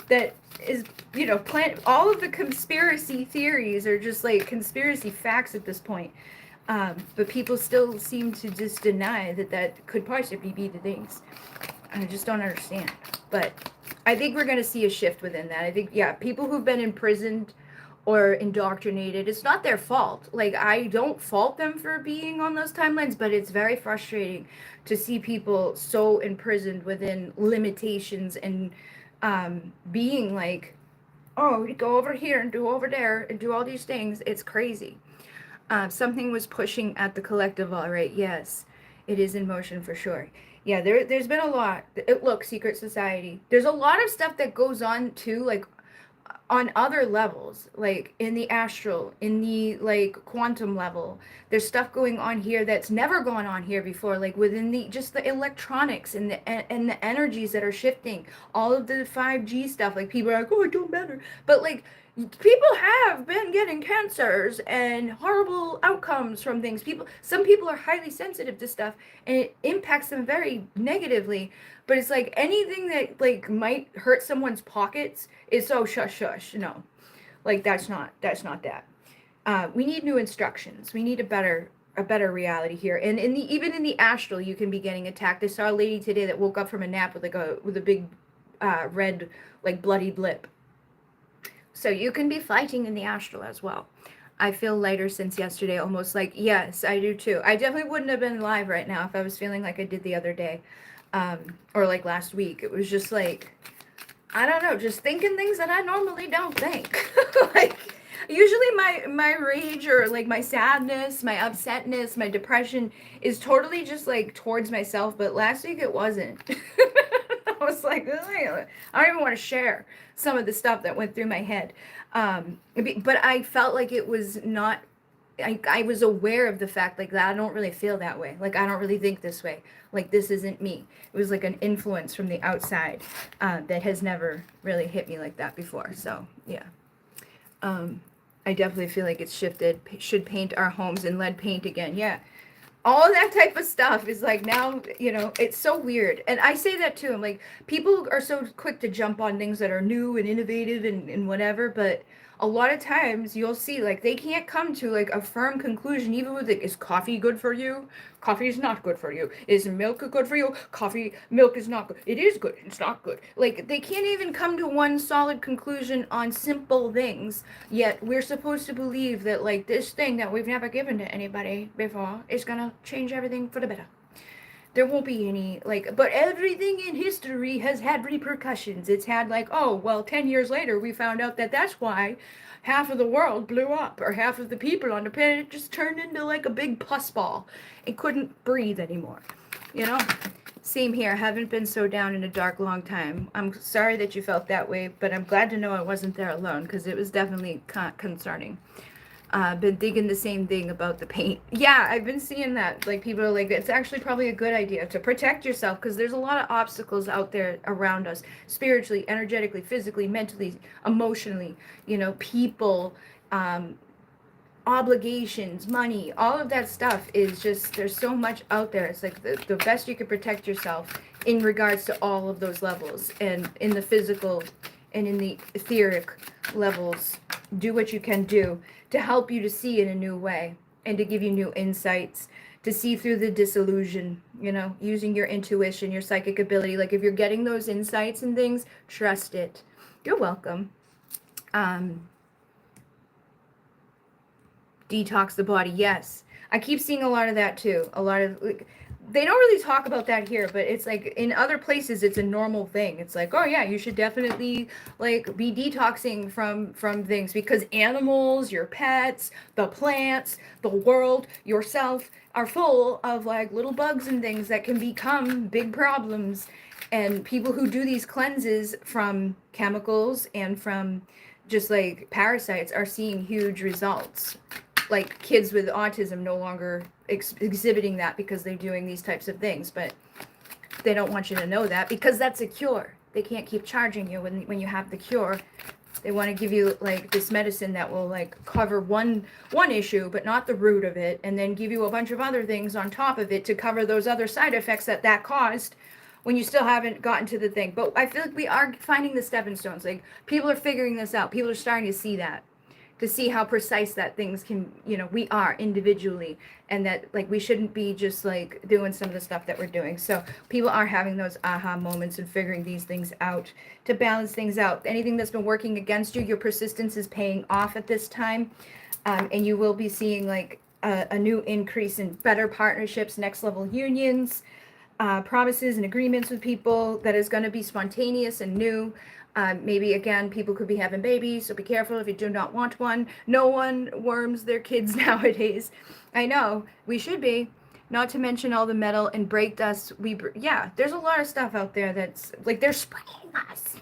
that is, you know, all of the conspiracy theories are just, like, conspiracy facts at this point. But people still seem to just deny that that could possibly be the things. I just don't understand. But I think we're going to see a shift within that. I think, yeah, people who've been imprisoned or indoctrinated, it's not their fault. Like, I don't fault them for being on those timelines, but it's very frustrating to see people so imprisoned within limitations and being like, oh, go over here and do over there and do all these things. It's crazy. Something was pushing at the collective, all right. Yes, it is in motion for sure. Yeah, there's been a lot. Look, secret society. There's a lot of stuff that goes on too, like on other levels, like in the astral, in the like quantum level. There's stuff going on here that's never gone on here before, like within the just the electronics and the energies that are shifting. All of the 5G stuff, like people are like, oh, it don't matter, but like people have been getting cancers and horrible outcomes from things. Some people are highly sensitive to stuff and it impacts them very negatively. But it's like anything that like might hurt someone's pockets is so shush shush. No, like that's not that. We need new instructions. We need a better reality here. And in the even in the astral, you can be getting attacked. I saw a lady today that woke up from a nap with a big red like bloody blip. So you can be fighting in the astral as well. I feel lighter since yesterday, almost like, yes, I do too. I definitely wouldn't have been alive right now if I was feeling like I did the other day. Or like last week. It was just like, I don't know, just thinking things that I normally don't think. Like, usually my rage or like my sadness, my upsetness, my depression is totally just like towards myself, but last week it wasn't. I was like, I don't even want to share some of the stuff that went through my head. But I felt like it was not, I was aware of the fact like that I don't really feel that way. Like I don't really think this way. Like this isn't me. It was like an influence from the outside that has never really hit me like that before. So yeah, I definitely feel like it's shifted. Should paint our homes in lead paint again. Yeah, all of that type of stuff is like now, it's so weird. And I say that too. I'm like, people are so quick to jump on things that are new and innovative and whatever, but a lot of times you'll see like they can't come to like a firm conclusion, even with like, is coffee good for you? Coffee is not good for you. Is milk good for you? Milk is not good. It is good. It's not good. Like they can't even come to one solid conclusion on simple things. Yet we're supposed to believe that like this thing that we've never given to anybody before is gonna change everything for the better. There won't be any like, but everything in history has had repercussions. It's had like, oh well, 10 years later we found out that that's why half of the world blew up, or half of the people on the planet just turned into like a big pus ball and couldn't breathe anymore. you know Same here. I haven't been so down in a dark long time. I'm sorry that you felt that way, but I'm glad to know I wasn't there alone, because it was definitely concerning. Been thinking the same thing about the paint. Yeah, I've been seeing that. Like, people are like, it's actually probably a good idea to protect yourself, because there's a lot of obstacles out there around us, spiritually, energetically, physically, mentally, emotionally, people, obligations, money, all of that stuff is just, there's so much out there. It's like the best you can protect yourself in regards to all of those levels, and in the physical and in the etheric levels. Do what you can do to help you to see in a new way, and to give you new insights, to see through the disillusion, using your intuition, your psychic ability. Like, if you're getting those insights and things, trust it. You're welcome. Detox the body. Yes, I keep seeing a lot of that too. A lot of, like, they don't really talk about that here, but it's like in other places it's a normal thing. It's like, oh yeah, you should definitely like be detoxing from things, because animals, your pets, the plants, the world, yourself are full of like little bugs and things that can become big problems. And people who do these cleanses from chemicals and from just like parasites are seeing huge results. Like, kids with autism no longer exhibiting that because they're doing these types of things, but they don't want you to know that, because that's a cure. They can't keep charging you when you have the cure. They want to give you like this medicine that will like cover one issue but not the root of it, and then give you a bunch of other things on top of it to cover those other side effects that caused, when you still haven't gotten to the thing. But I feel like we are finding the stepping stones. Like, people are figuring this out. People are starting to see that. to see how precise that things can, you know, we are individually, and that like we shouldn't be just like doing some of the stuff that we're doing. So people are having those aha moments and figuring these things out to balance things out. Anything that's been working against you, your persistence is paying off at this time. And you will be seeing like a new increase in better partnerships, next level unions, promises and agreements with people that is going to be spontaneous and new. Maybe again, people could be having babies, so be careful if you do not want one. No one worms their kids nowadays. I know, we should be. Not to mention all the metal and break dust. Yeah, there's a lot of stuff out there that's like they're spraying us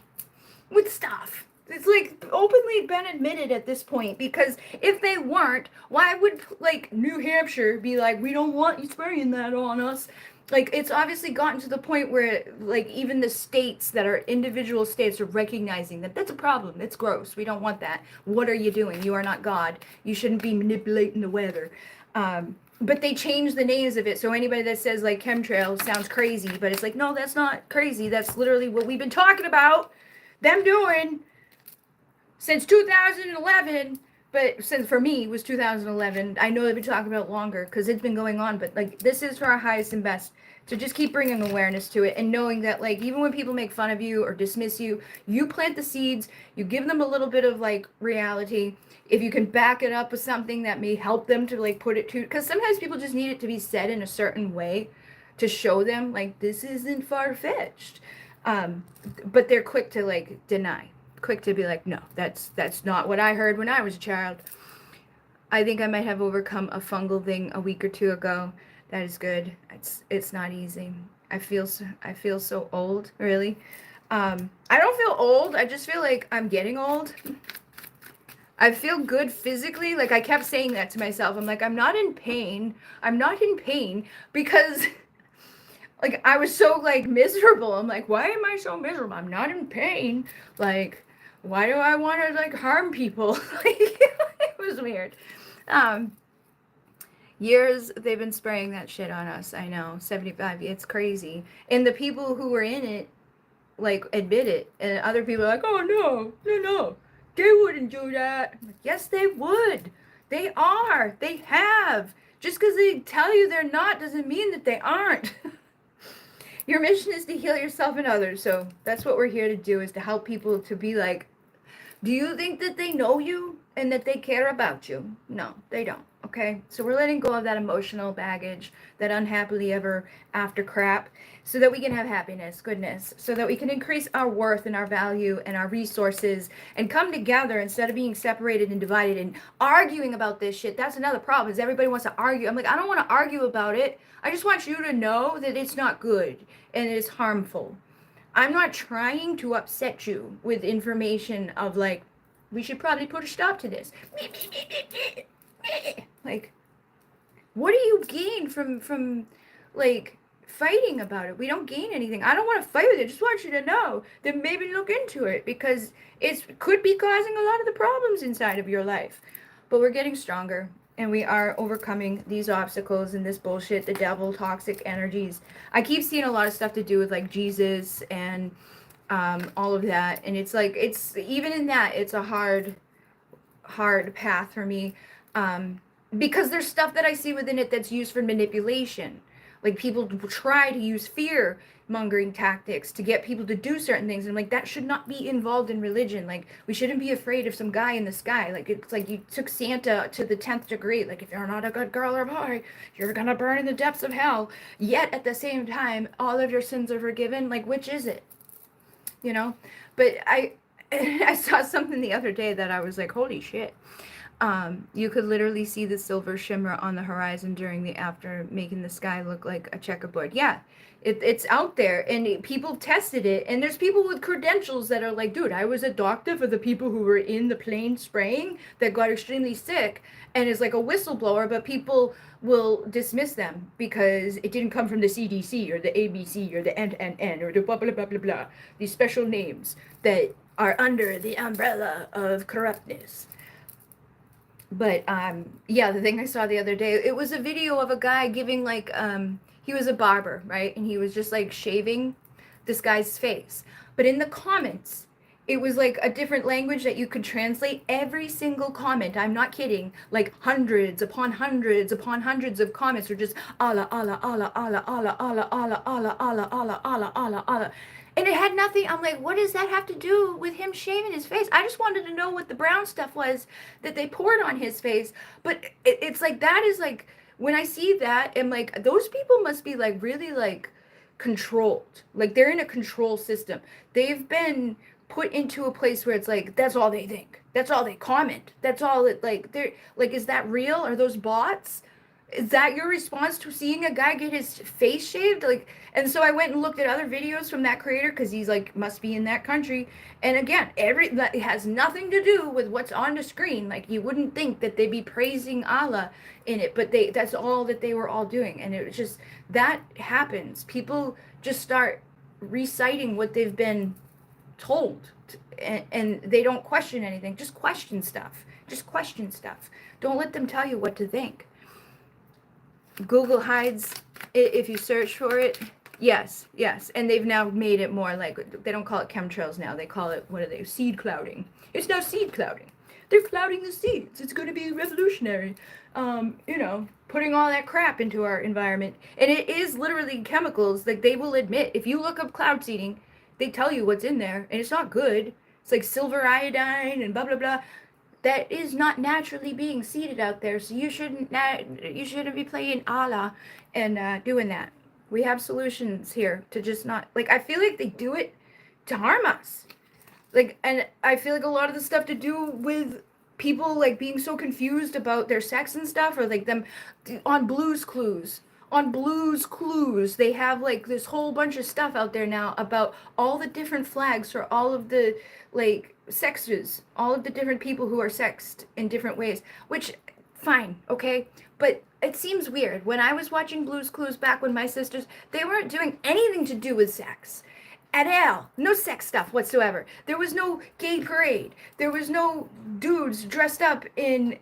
with stuff. It's like openly been admitted at this point, because if they weren't, why would like New Hampshire be like, we don't want you spraying that on us? Like, it's obviously gotten to the point where like even the states that are individual states are recognizing that that's a problem. It's gross. We don't want that. What are you doing? You are not God. You shouldn't be manipulating the weather. But they changed the names of it. So anybody that says like chemtrail sounds crazy, but it's like, no, that's not crazy. That's literally what we've been talking about them doing since 2011. But since for me it was 2011, I know they've been talking about it longer because it's been going on. But like, this is for our highest and best, to just keep bringing awareness to it and knowing that like even when people make fun of you or dismiss you, you plant the seeds, you give them a little bit of like reality. If you can back it up with something that may help them to like put it to, because sometimes people just need it to be said in a certain way to show them like this isn't far-fetched. But they're quick to like deny. Quick to be like, no, that's not what I heard when I was a child. I think I might have overcome a fungal thing a week or two ago. That is good. It's not easy. I feel so old, really. I don't feel old. I just feel like I'm getting old. I feel good physically. Like I kept saying that to myself. I'm like, I'm not in pain. I'm not in pain because like I was so like miserable. I'm like, why am I so miserable? I'm not in pain. Like, why do I want to like harm people? Like, it was weird. Years they've been spraying that shit on us. I know, 75. It's crazy. And the people who were in it like admit it, and other people are like, oh no, they wouldn't do that. Like, yes, they would. They are. They have. Just because they tell you they're not doesn't mean that they aren't. Your mission is to heal yourself and others. So that's what we're here to do, is to help people to be like, do you think that they know you and that they care about you? No, they don't. Okay, so we're letting go of that emotional baggage, that unhappily ever after crap, so that we can have happiness, goodness, so that we can increase our worth and our value and our resources and come together instead of being separated and divided and arguing about this shit. That's another problem, is everybody wants to argue. I'm like, I don't want to argue about it. I just want you to know that it's not good and it is harmful. I'm not trying to upset you with information of like, we should probably put a stop to this. Like, what do you gain from like fighting about it? We don't gain anything. I don't want to fight with it. I just want you to know that maybe look into it, because it could be causing a lot of the problems inside of your life. But we're getting stronger, and we are overcoming these obstacles and this bullshit, the devil, toxic energies. I keep seeing a lot of stuff to do with like Jesus and all of that, and it's like, it's even in that, it's a hard path for me, because there's stuff that I see within it that's used for manipulation. Like, people try to use fear mongering tactics to get people to do certain things, and I'm like, that should not be involved in religion. Like, we shouldn't be afraid of some guy in the sky. Like, it's like you took Santa to the 10th degree. Like, if you're not a good girl or boy, you're gonna burn in the depths of hell. Yet at the same time, all of your sins are forgiven. Like, which is it? You know? But I saw something the other day that I was like, holy shit. You could literally see the silver shimmer on the horizon during the after, making the sky look like a checkerboard. Yeah, it's out there, and people tested it, and there's people with credentials that are like, dude, I was a doctor for the people who were in the plane spraying that got extremely sick, and is like a whistleblower, but people will dismiss them because it didn't come from the CDC or the ABC or the NNN or the blah blah blah blah blah, these special names that are under the umbrella of corruptness. But yeah, the thing I saw the other day, it was a video of a guy giving like, he was a barber, right? And he was just like shaving this guy's face. But in the comments, it was like a different language that you could translate every single comment. I'm not kidding. Like hundreds upon hundreds upon hundreds of comments were just Allah, Allah, Allah, Allah, Allah, Allah, Allah, Allah, Allah, Allah, Allah, Allah, Allah. And it had nothing. I'm like, what does that have to do with him shaving his face? I just wanted to know what the brown stuff was that they poured on his face. But it's like, that is like, when I see that, I'm like, those people must be like really like controlled. Like they're in a control system. They've been put into a place where it's like, that's all they think. That's all they comment. That's all it, like, they're like, is that real? Are those bots? Is that your response to seeing a guy get his face shaved? Like, and so I went and looked at other videos from that creator because he's like, must be in that country. And again, it has nothing to do with what's on the screen. Like, you wouldn't think that they'd be praising Allah in it, but that's all that they were all doing. And it was just, that happens. People just start reciting what they've been told, and they don't question anything. Just question stuff. Just question stuff. Don't let them tell you what to think. Google hides it if you search for it. Yes, and they've now made it more like, they don't call it chemtrails now. They call it, what are they? Seed clouding. It's now seed clouding. They're clouding the seeds. It's going to be revolutionary. Putting all that crap into our environment. And it is literally chemicals. Like, they will admit, if you look up cloud seeding, they tell you what's in there, and it's not good. It's like silver iodine and blah, blah, blah. That is not naturally being seeded out there, so you shouldn't be playing Allah and doing that. We have solutions here to just not, like, I feel like they do it to harm us. Like, and I feel like a lot of the stuff to do with people, like, being so confused about their sex and stuff, or like them on Blue's Clues. On Blue's Clues, they have like this whole bunch of stuff out there now about all the different flags for all of the like sexes, all of the different people who are sexed in different ways, which, fine, okay? But it seems weird. When I was watching Blue's Clues back when my sisters, they weren't doing anything to do with sex. At all. No sex stuff whatsoever. There was no gay parade. There was no dudes dressed up in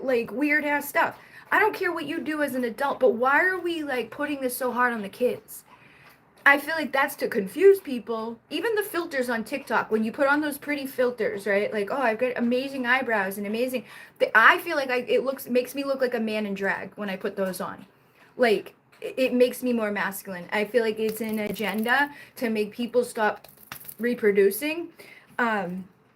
like weird ass stuff. I don't care what you do as an adult, but why are we like putting this so hard on the kids? I feel like that's to confuse people. Even the filters on TikTok, when you put on those pretty filters, right? Like, oh, I've got amazing eyebrows and amazing. I feel like it makes me look like a man in drag when I put those on. Like, it makes me more masculine. I feel like it's an agenda to make people stop reproducing.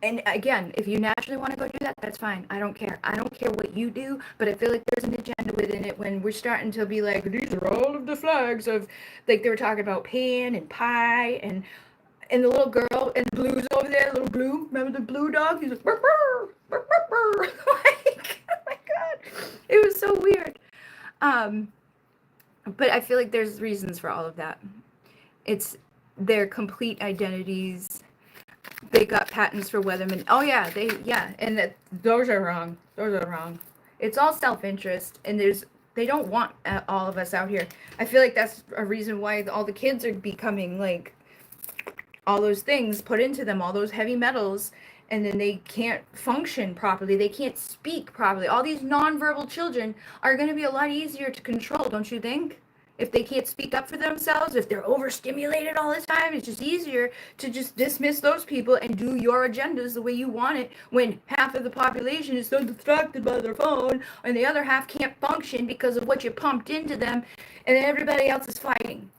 And again, if you naturally want to go do that, that's fine. I don't care. I don't care what you do, but I feel like there's an agenda within it when we're starting to be like, these are all of the flags of, like they were talking about pan and pie and the little girl and Blue's over there, little Blue. Remember the blue dog? He's like, burr, burr, burr, burr, burr. Like, oh my God. It was so weird. But I feel like there's reasons for all of that. It's their complete identities. They got patents for Weatherman. Oh yeah, and those are wrong. Those are wrong. It's all self-interest, and they don't want all of us out here. I feel like that's a reason why all the kids are becoming like all those things put into them, all those heavy metals, and then they can't function properly. They can't speak properly. All these nonverbal children are going to be a lot easier to control, don't you think? If they can't speak up for themselves, if they're overstimulated all the time, it's just easier to just dismiss those people and do your agendas the way you want it, when half of the population is so distracted by their phone and the other half can't function because of what you pumped into them, and then everybody else is fighting.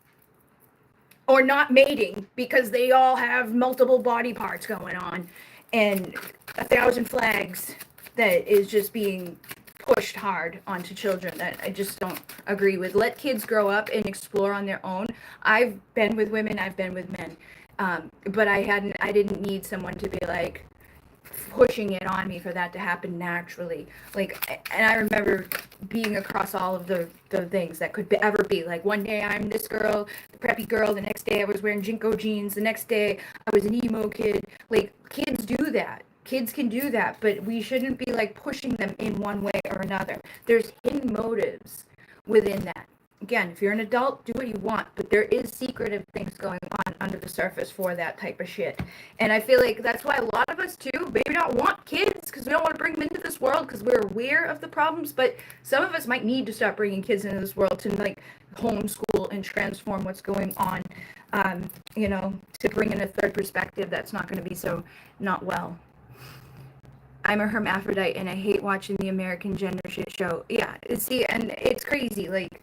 Or not mating because they all have multiple body parts going on, and 1,000 flags that is just being pushed hard onto children that I just don't agree with. Let kids grow up and explore on their own. I've been with women, I've been with men, but I didn't need someone to be like pushing it on me for that to happen naturally. Like, and I remember being across all of the things that could ever be. Like, one day I'm this girl, the preppy girl, the next day I was wearing Jinko jeans, the next day I was an emo kid. Like, kids do that. Kids can do that, but we shouldn't be like pushing them in one way or another. There's hidden motives within that. Again, if you're an adult, do what you want, but there is secretive things going on under the surface for that type of shit. And I feel like that's why a lot of us too maybe not want kids, because we don't want to bring them into this world because we're aware of the problems, but some of us might need to start bringing kids into this world to like homeschool and transform what's going on you know, to bring in a third perspective that's not going to be so not well. I'm a hermaphrodite and I hate watching the American gender shit show. Yeah, see, and it's crazy. Like,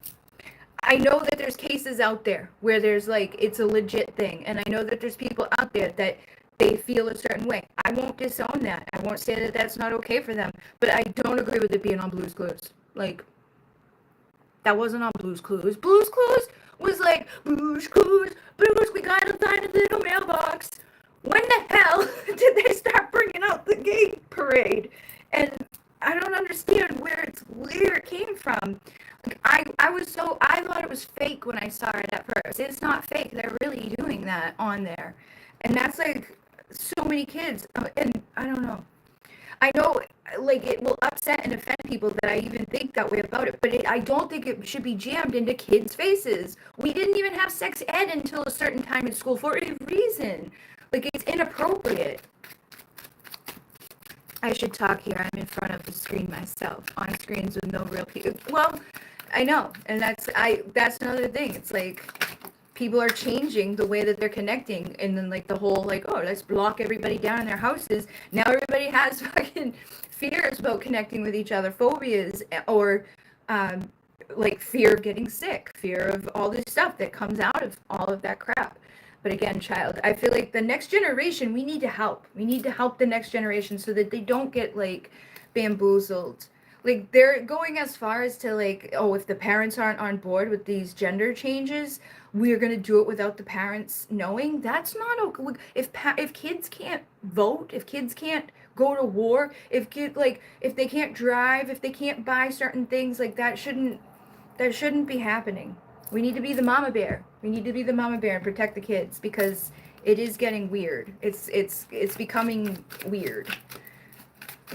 I know that there's cases out there where there's like, it's a legit thing. And I know that there's people out there that they feel a certain way. I won't disown that. I won't say that that's not okay for them. But I don't agree with it being on Blue's Clues. Like, that wasn't on Blue's Clues. Blue's Clues was like, Blue's Clues, Blue's, we gotta find a little mailbox. When the hell did they start bringing out the gay parade? And I don't understand where it came from. Like, I thought it was fake when I saw it at first. It's not fake. They're really doing that on there. And that's like so many kids. And I don't know. I know, like, it will upset and offend people that I even think that way about it, but I don't think it should be jammed into kids' faces. We didn't even have sex ed until a certain time in school for a reason. Like, it's inappropriate. I should talk here. I'm in front of the screen myself, on screens with no real people. Well, I know, and that's another thing. It's like, people are changing the way that they're connecting, and then like the whole like, oh, let's block everybody down in their houses. Now everybody has fucking fears about connecting with each other, phobias, or like fear of getting sick, fear of all this stuff that comes out of all of that crap. But again, child, I feel like the next generation, we need to help. We need to help the next generation so that they don't get like bamboozled. Like, they're going as far as to like, oh, if the parents aren't on board with these gender changes, we're going to do it without the parents knowing. That's not okay. If kids can't vote, if kids can't go to war, if they can't drive, if they can't buy certain things, like that shouldn't be happening. We need to be the mama bear. We need to be the mama bear and protect the kids, because it is getting weird. It's becoming weird.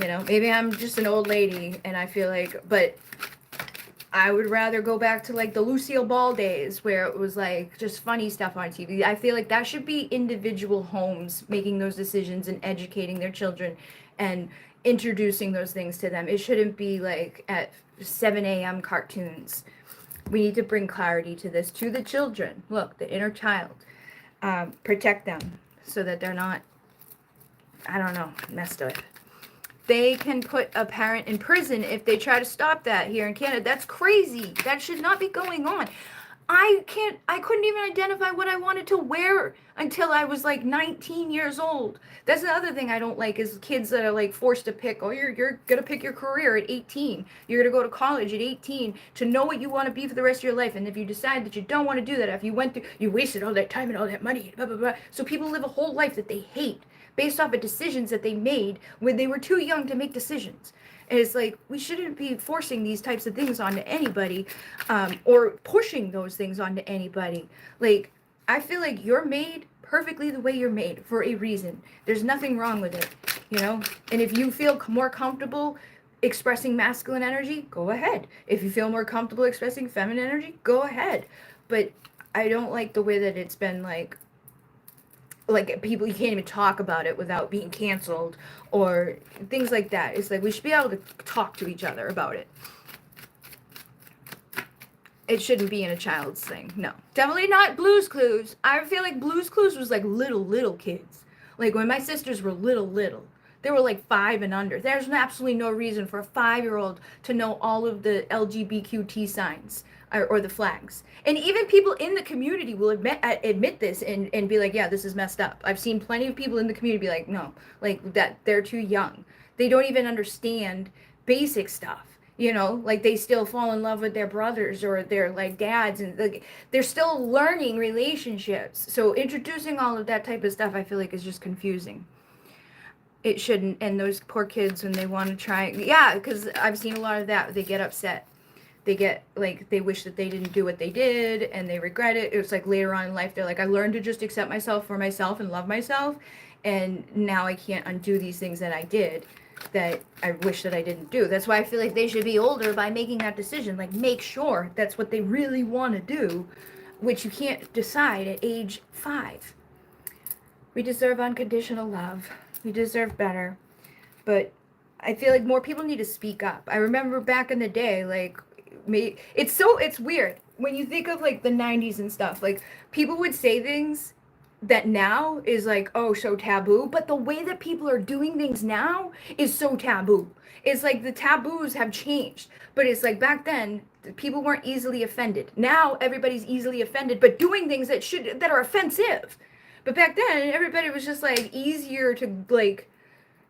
You know, maybe I'm just an old lady and I feel like, but I would rather go back to like the Lucille Ball days where it was like just funny stuff on TV. I feel like that should be individual homes making those decisions and educating their children and introducing those things to them. It shouldn't be like at 7 a.m. cartoons. We need to bring clarity to this, to the children. Look, the inner child. Protect them so that they're not, I don't know, messed up. They can put a parent in prison if they try to stop that here in Canada. That's crazy. That should not be going on. I couldn't even identify what I wanted to wear until I was like 19 years old. That's the other thing I don't like, is kids that are like forced to pick, oh, you're going to pick your career at 18. You're going to go to college at 18 to know what you want to be for the rest of your life. And if you decide that you don't want to do that, if you wasted all that time and all that money, blah, blah, blah. So people live a whole life that they hate, based off of decisions that they made when they were too young to make decisions. And it's like, we shouldn't be forcing these types of things onto anybody, or pushing those things onto anybody. Like, I feel like you're made perfectly the way you're made for a reason. There's nothing wrong with it, you know? And if you feel more comfortable expressing masculine energy, go ahead. If you feel more comfortable expressing feminine energy, go ahead. But I don't like the way that it's been like people, you can't even talk about it without being canceled or things like that. It's like, we should be able to talk to each other about it. It shouldn't be in a child's thing. No, definitely not Blue's Clues. I feel like Blue's Clues was like little kids. Like when my sisters were little, they were like 5 and under. There's absolutely no reason for a 5-year-old to know all of the LGBTQ signs or the flags. And even people in the community will admit this and be like, yeah, this is messed up. I've seen plenty of people in the community be like, no, like that they're too young. They don't even understand basic stuff. You know, like they still fall in love with their brothers or their like dads, and like they're still learning relationships. So introducing all of that type of stuff, I feel like, is just confusing. It shouldn't. And those poor kids, when they want to try, yeah, because I've seen a lot of that. They get upset. They get like, they wish that they didn't do what they did and they regret it. It was like later on in life, they're like, I learned to just accept myself for myself and love myself, and now I can't undo these things that I did that I wish that I didn't do. That's why I feel like they should be older by making that decision. Like, make sure that's what they really want to do, which you can't decide at age 5. We deserve unconditional love. We deserve better. But I feel like more people need to speak up. I remember back in the day, like, it's weird. when you think of like the 90s and stuff, like people would say things that now is like, oh, so taboo, but the way that people are doing things now is so taboo. It's like the taboos have changed, but it's like back then people weren't easily offended. Now everybody's easily offended, but doing things that are offensive. But back then everybody was just like easier to like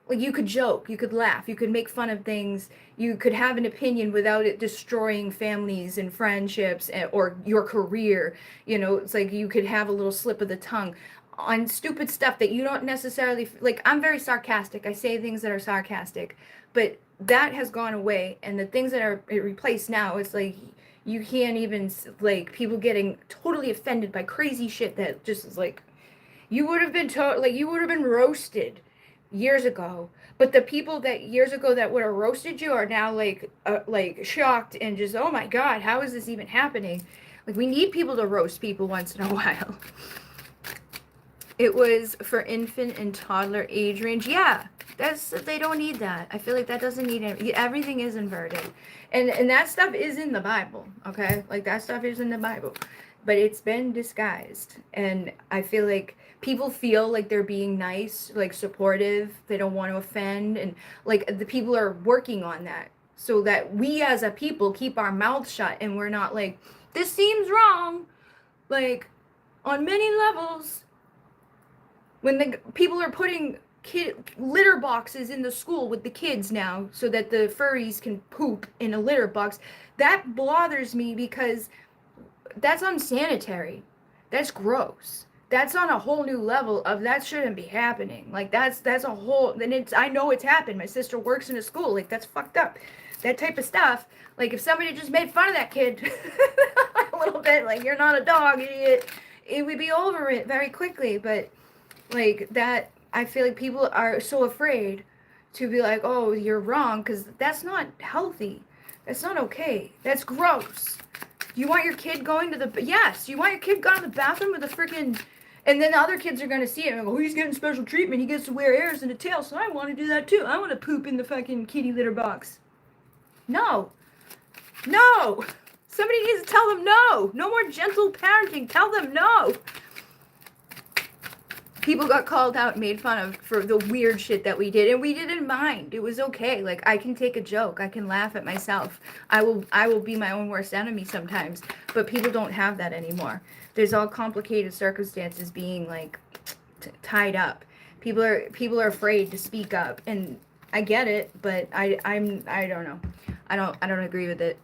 you could joke, you could laugh, you could make fun of things, you could have an opinion without it destroying families and friendships or your career. You know, it's like you could have a little slip of the tongue on stupid stuff that you don't necessarily like. I'm very sarcastic. I say things that are sarcastic, but that has gone away, and the things that are replaced now, it's like you can't even like people getting totally offended by crazy shit that just is like you would have been like you would have been roasted years ago, but the people that years ago that would have roasted you are now like shocked and just, oh my god, how is this even happening? Like, we need people to roast people once in a while. It was for infant and toddler age range. Yeah, they don't need that. I feel like that doesn't need it. Everything is inverted, and that stuff is in the Bible. Okay, like that stuff is in the Bible, but it's been disguised, and I feel like people feel like they're being nice, like supportive. They don't want to offend, and like the people are working on that so that we as a people keep our mouths shut and we're not like, this seems wrong, like on many levels. When the people are putting litter boxes in the school with the kids now so that the furries can poop in a litter box, that bothers me because that's unsanitary. That's gross. That's on a whole new level of that shouldn't be happening. Like that's a whole, and it's, I know it's happened. My sister works in a school. Like that's fucked up. That type of stuff. Like if somebody just made fun of that kid a little bit, like you're not a dog, idiot, it would be over it very quickly. But like that, I feel like people are so afraid to be like, oh, you're wrong, because that's not healthy. That's not okay. That's gross. You want your kid going to the, yes, you want your kid going to the bathroom with a freaking, and then the other kids are going to see it and go, oh, he's getting special treatment. He gets to wear ears and a tail, so I want to do that too. I want to poop in the fucking kitty litter box. No. No. Somebody needs to tell them no. No more gentle parenting. Tell them no. People got called out and made fun of for the weird shit that we did, and we didn't mind. It was okay. Like, I can take a joke. I can laugh at myself. I will be my own worst enemy sometimes, but people don't have that anymore. There's all complicated circumstances being like tied up. People are afraid to speak up, and I get it, but I don't know. I don't agree with it.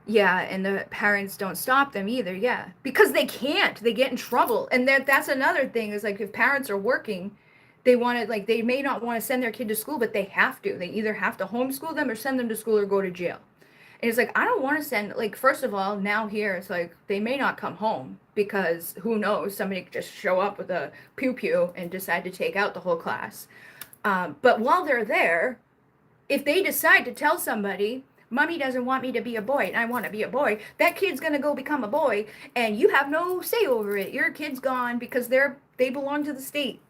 Yeah, and the parents don't stop them either, yeah. Because they can't. They get in trouble. And that's another thing, is like if parents are working, they want to, like, they may not want to send their kid to school, but they have to. They either have to homeschool them or send them to school or go to jail. And it's like, I don't want to send, like, first of all, now here, it's like, they may not come home because who knows, somebody could just show up with a pew-pew and decide to take out the whole class. But while they're there, if they decide to tell somebody, Mommy doesn't want me to be a boy and I want to be a boy, that kid's going to go become a boy and you have no say over it. Your kid's gone because they belong to the state.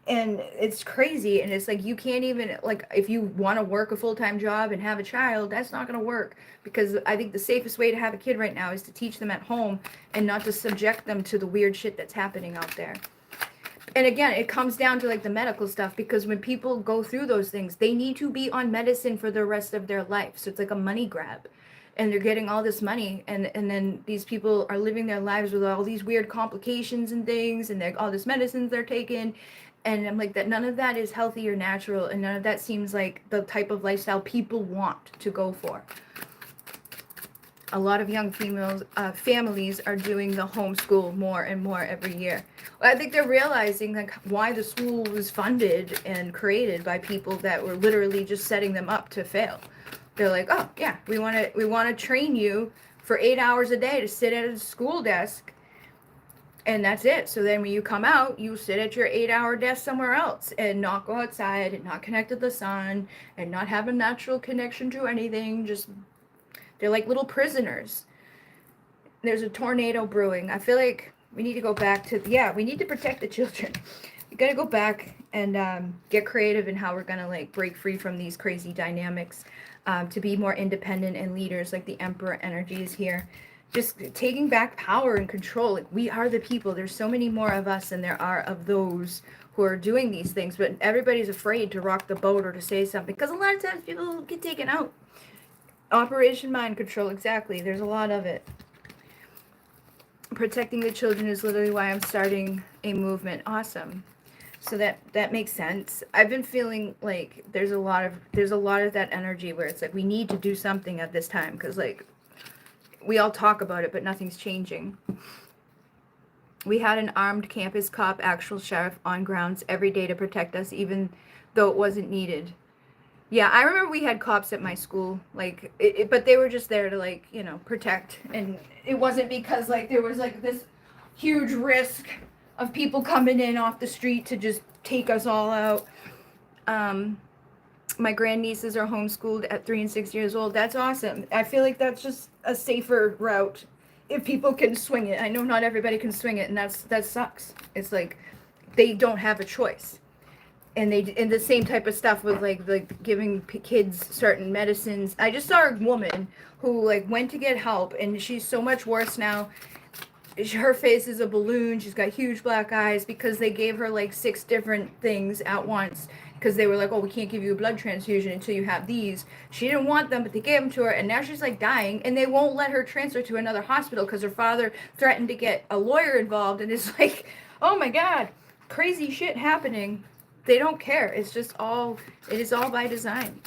And it's crazy. And it's like, you can't even, like, if you want to work a full-time job and have a child, that's not going to work, because I think the safest way to have a kid right now is to teach them at home and not to subject them to the weird shit that's happening out there. And again, it comes down to like the medical stuff, because when people go through those things, they need to be on medicine for the rest of their life. So it's like a money grab, and they're getting all this money, and then these people are living their lives with all these weird complications and things, and all this medicines they're taking. And I'm like, that none of that is healthy or natural, and none of that seems like the type of lifestyle people want to go for. A lot of young families are doing the homeschool more and more every year. I think they're realizing like why the school was funded and created by people that were literally just setting them up to fail. They're like, oh yeah, we want to train you for 8 hours a day to sit at a school desk, and that's it. So then when you come out, you sit at your 8-hour desk somewhere else and not go outside and not connect to the sun and not have a natural connection to anything. Just, they're like little prisoners. There's a tornado brewing. I feel like we need to go back to, we need to protect the children. We got to go back and get creative in how we're going to like break free from these crazy dynamics, to be more independent and leaders, like the Emperor energy is here just taking back power and control. Like, we are the people. There's so many more of us than there are of those who are doing these things, but everybody's afraid to rock the boat or to say something, because a lot of times people get taken out. Operation Mind Control, exactly. There's a lot of it. Protecting the children is literally why I'm starting a movement. Awesome. So that makes sense. I've been feeling like there's a lot of that energy where it's like we need to do something at this time, because like we all talk about it, but nothing's changing. We had an armed campus cop, actual sheriff, on grounds every day to protect us, even though it wasn't needed. Yeah, I remember we had cops at my school, like, but they were just there to, like, you know, protect. And it wasn't because, like, there was, like, this huge risk of people coming in off the street to just take us all out. My grandnieces are homeschooled at 3 and 6 years old. That's awesome. I feel like that's just a safer route if people can swing it. I know not everybody can swing it, and that sucks. It's like they don't have a choice. And the same type of stuff with like giving kids certain medicines. I just saw a woman who like went to get help, and she's so much worse now. Her face is a balloon. She's got huge black eyes because they gave her like 6 different things at once, because they were like, oh, we can't give you a blood transfusion until you have these. She didn't want them, but they gave them to her, and now she's like dying, and they won't let her transfer to another hospital because her father threatened to get a lawyer involved. And it's like, oh my God, crazy shit happening. They don't care. It is all by design.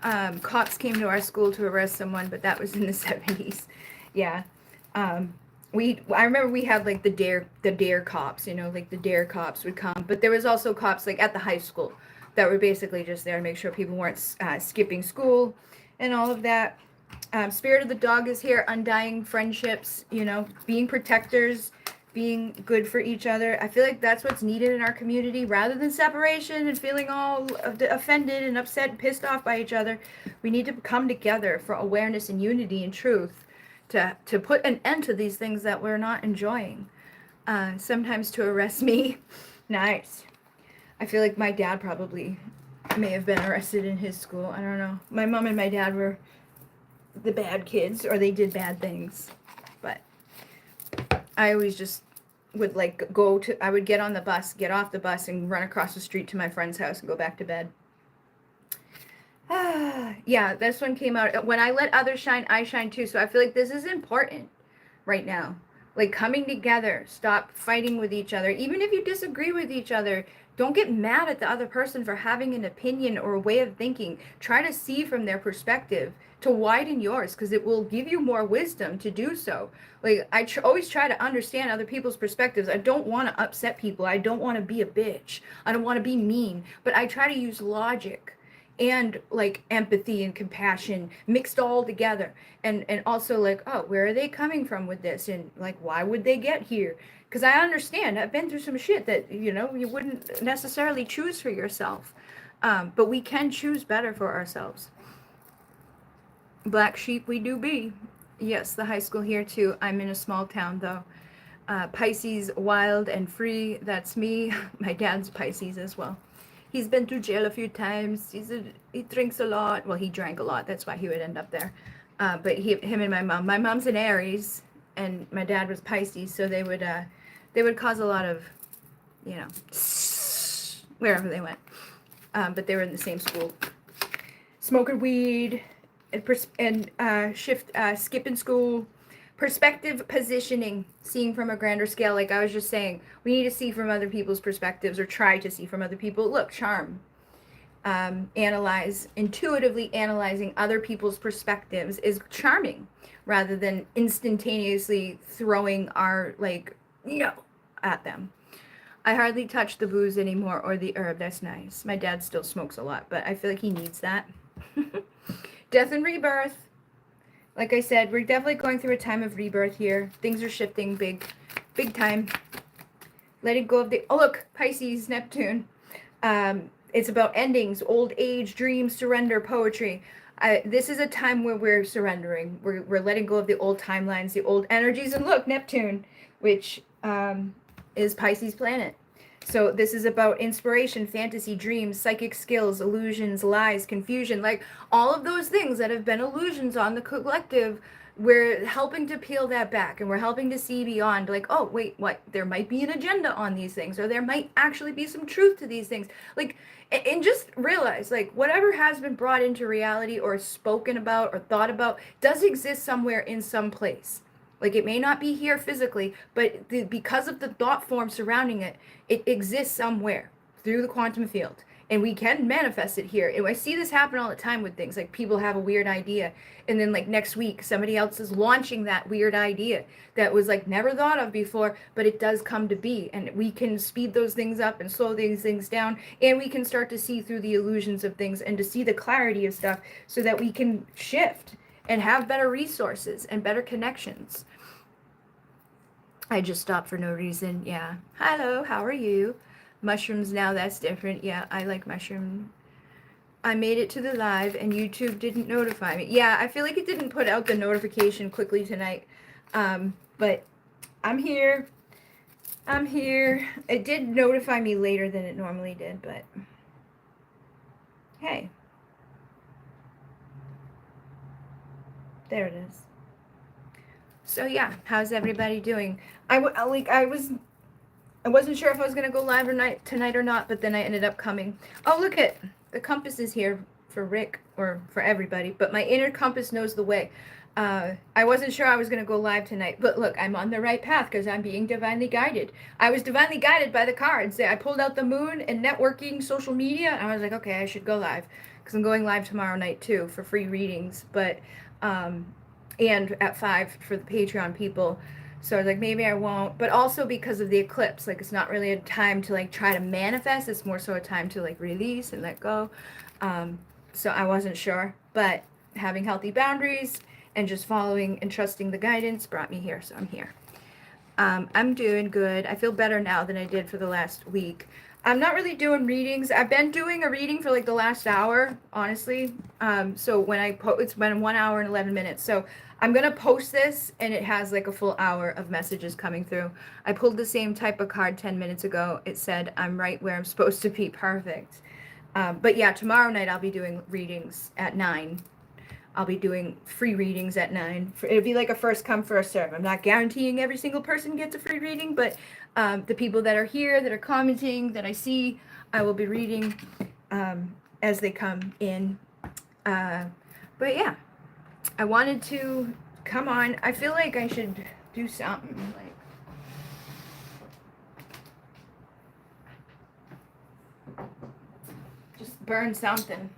Cops came to our school to arrest someone, but that was in the 70s. Yeah. I remember we had like the dare cops, you know, like the dare cops would come, but there was also cops like at the high school that were basically just there to make sure people weren't skipping school and all of that. Spirit of the dog is here, undying friendships, you know, being protectors, being good for each other. I feel like that's what's needed in our community, rather than separation and feeling all offended and upset and pissed off by each other. We need to come together for awareness and unity and truth to put an end to these things that we're not enjoying. Sometimes to arrest me. Nice. I feel like my dad probably may have been arrested in his school. I don't know. My mom and my dad were the bad kids, or they did bad things. But I always just would like I would get on the bus, get off the bus, and run across the street to my friend's house and go back to bed. Yeah, this one came out. When I let others shine, I shine too. So I feel like this is important right now. Like coming together, stop fighting with each other. Even if you disagree with each other, don't get mad at the other person for having an opinion or a way of thinking. Try to see from their perspective to widen yours, because it will give you more wisdom to do so. Like I always try to understand other people's perspectives. I don't want to upset people. I don't want to be a bitch. I don't want to be mean. But I try to use logic and like empathy and compassion mixed all together, and also like, oh, where are they coming from with this, and like, why would they get here? Because I understand, I've been through some shit that, you know, you wouldn't necessarily choose for yourself, but we can choose better for ourselves. Black sheep we do be. Yes, the high school here too. I'm in a small town though. Pisces, wild and free, that's me. My dad's Pisces as well. He's been to jail a few times. He drinks a lot. Well, he drank a lot. That's why he would end up there. But him and my mom. My mom's an Aries, and my dad was Pisces. So they would cause a lot of, you know, wherever they went. But they were in the same school. Smoking weed and skipping school. Perspective positioning, seeing from a grander scale. Like I was just saying, we need to see from other people's perspectives, or try to see from other people. Look, charm. Analyze, intuitively analyzing other people's perspectives is charming, rather than instantaneously throwing our, like, no, at them. I hardly touch the booze anymore, or the herb. That's nice. My dad still smokes a lot, but I feel like he needs that. Death and rebirth. Like I said, we're definitely going through a time of rebirth here. Things are shifting big time. Letting go of the, oh look, Pisces, Neptune. It's about endings, old age, dreams, surrender, poetry. This is a time where we're surrendering. We're letting go of the old timelines, the old energies. And look, Neptune, which is Pisces planet. So this is about inspiration, fantasy, dreams, psychic skills, illusions, lies, confusion, like all of those things that have been illusions on the collective. We're helping to peel that back, and we're helping to see beyond, like, oh, wait, what? There might be an agenda on these things, or there might actually be some truth to these things. Like, and just realize, like, whatever has been brought into reality or spoken about or thought about does exist somewhere in some place. Like, it may not be here physically, but because of the thought form surrounding it, it exists somewhere through the quantum field. And we can manifest it here. And I see this happen all the time with things. Like, people have a weird idea, and then, like, next week, somebody else is launching that weird idea that was, like, never thought of before, but it does come to be. And we can speed those things up and slow these things down. And we can start to see through the illusions of things and to see the clarity of stuff so that we can shift and have better resources and better connections. I just stopped for no reason. Yeah. Hello, how are you? Mushrooms now, that's different. Yeah, I like mushroom. I made it to the live and YouTube didn't notify me. Yeah, I feel like it didn't put out the notification quickly tonight. But I'm here. I'm here. It did notify me later than it normally did, but hey. There it is. So yeah, how's everybody doing? I wasn't sure if I was gonna go live tonight or not, but then I ended up coming. Oh, look at the compass is here for Rick or for everybody, but my inner compass knows the way. I wasn't sure I was gonna go live tonight, but look, I'm on the right path because I'm being divinely guided. I was divinely guided by the cards. I pulled out the moon and networking, social media, and I was like, okay, I should go live because I'm going live tomorrow night too for free readings, but and at 5 for the Patreon people. So I was like, maybe I won't, but also because of the eclipse, like it's not really a time to like try to manifest. It's more so a time to like release and let go. So I wasn't sure, but having healthy boundaries and just following and trusting the guidance brought me here. So I'm here. I'm doing good. I feel better now than I did for the last week. I'm not really doing readings. I've been doing a reading for like the last hour, honestly. So when it's been 1 hour and 11 minutes. So I'm going to post this and it has like a full hour of messages coming through. I pulled the same type of card 10 minutes ago. It said, I'm right where I'm supposed to be. Perfect. But yeah, tomorrow night I'll be doing readings at 9. I'll be doing free readings at 9. It'll be like a first come, first serve. I'm not guaranteeing every single person gets a free reading, but the people that are here, that are commenting, that I see, I will be reading as they come in. But yeah, I wanted to come on. I feel like I should do something like just burn something.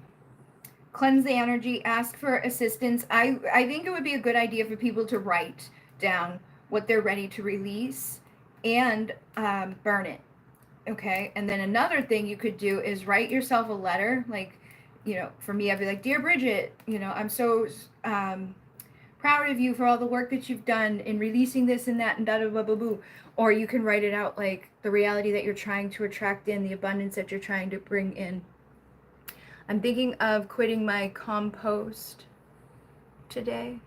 Cleanse the energy, ask for assistance. I think it would be a good idea for people to write down what they're ready to release and burn it. Okay. And then another thing you could do is write yourself a letter. Like, you know, for me, I'd be like, Dear Bridget, you know, I'm so proud of you for all the work that you've done in releasing this and that and da da da da da. Or you can write it out like the reality that you're trying to attract in, the abundance that you're trying to bring in. I'm thinking of quitting my compost today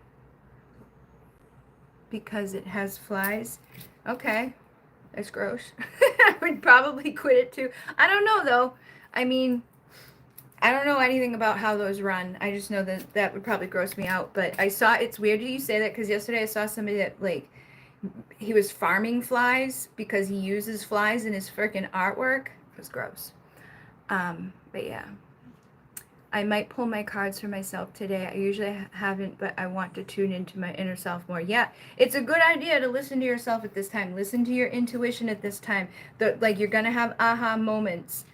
because it has flies. Okay, that's gross. I would probably quit it too. I don't know though. I mean, I don't know anything about how those run. I just know that that would probably gross me out. But I saw, it's weird that you say that because yesterday I saw somebody that like, he was farming flies because he uses flies in his freaking artwork. It was gross. But yeah. I might pull my cards for myself today. I usually haven't, but I want to tune into my inner self more. Yeah, it's a good idea to listen to yourself at this time. Listen to your intuition at this time. Like you're going to have aha moments.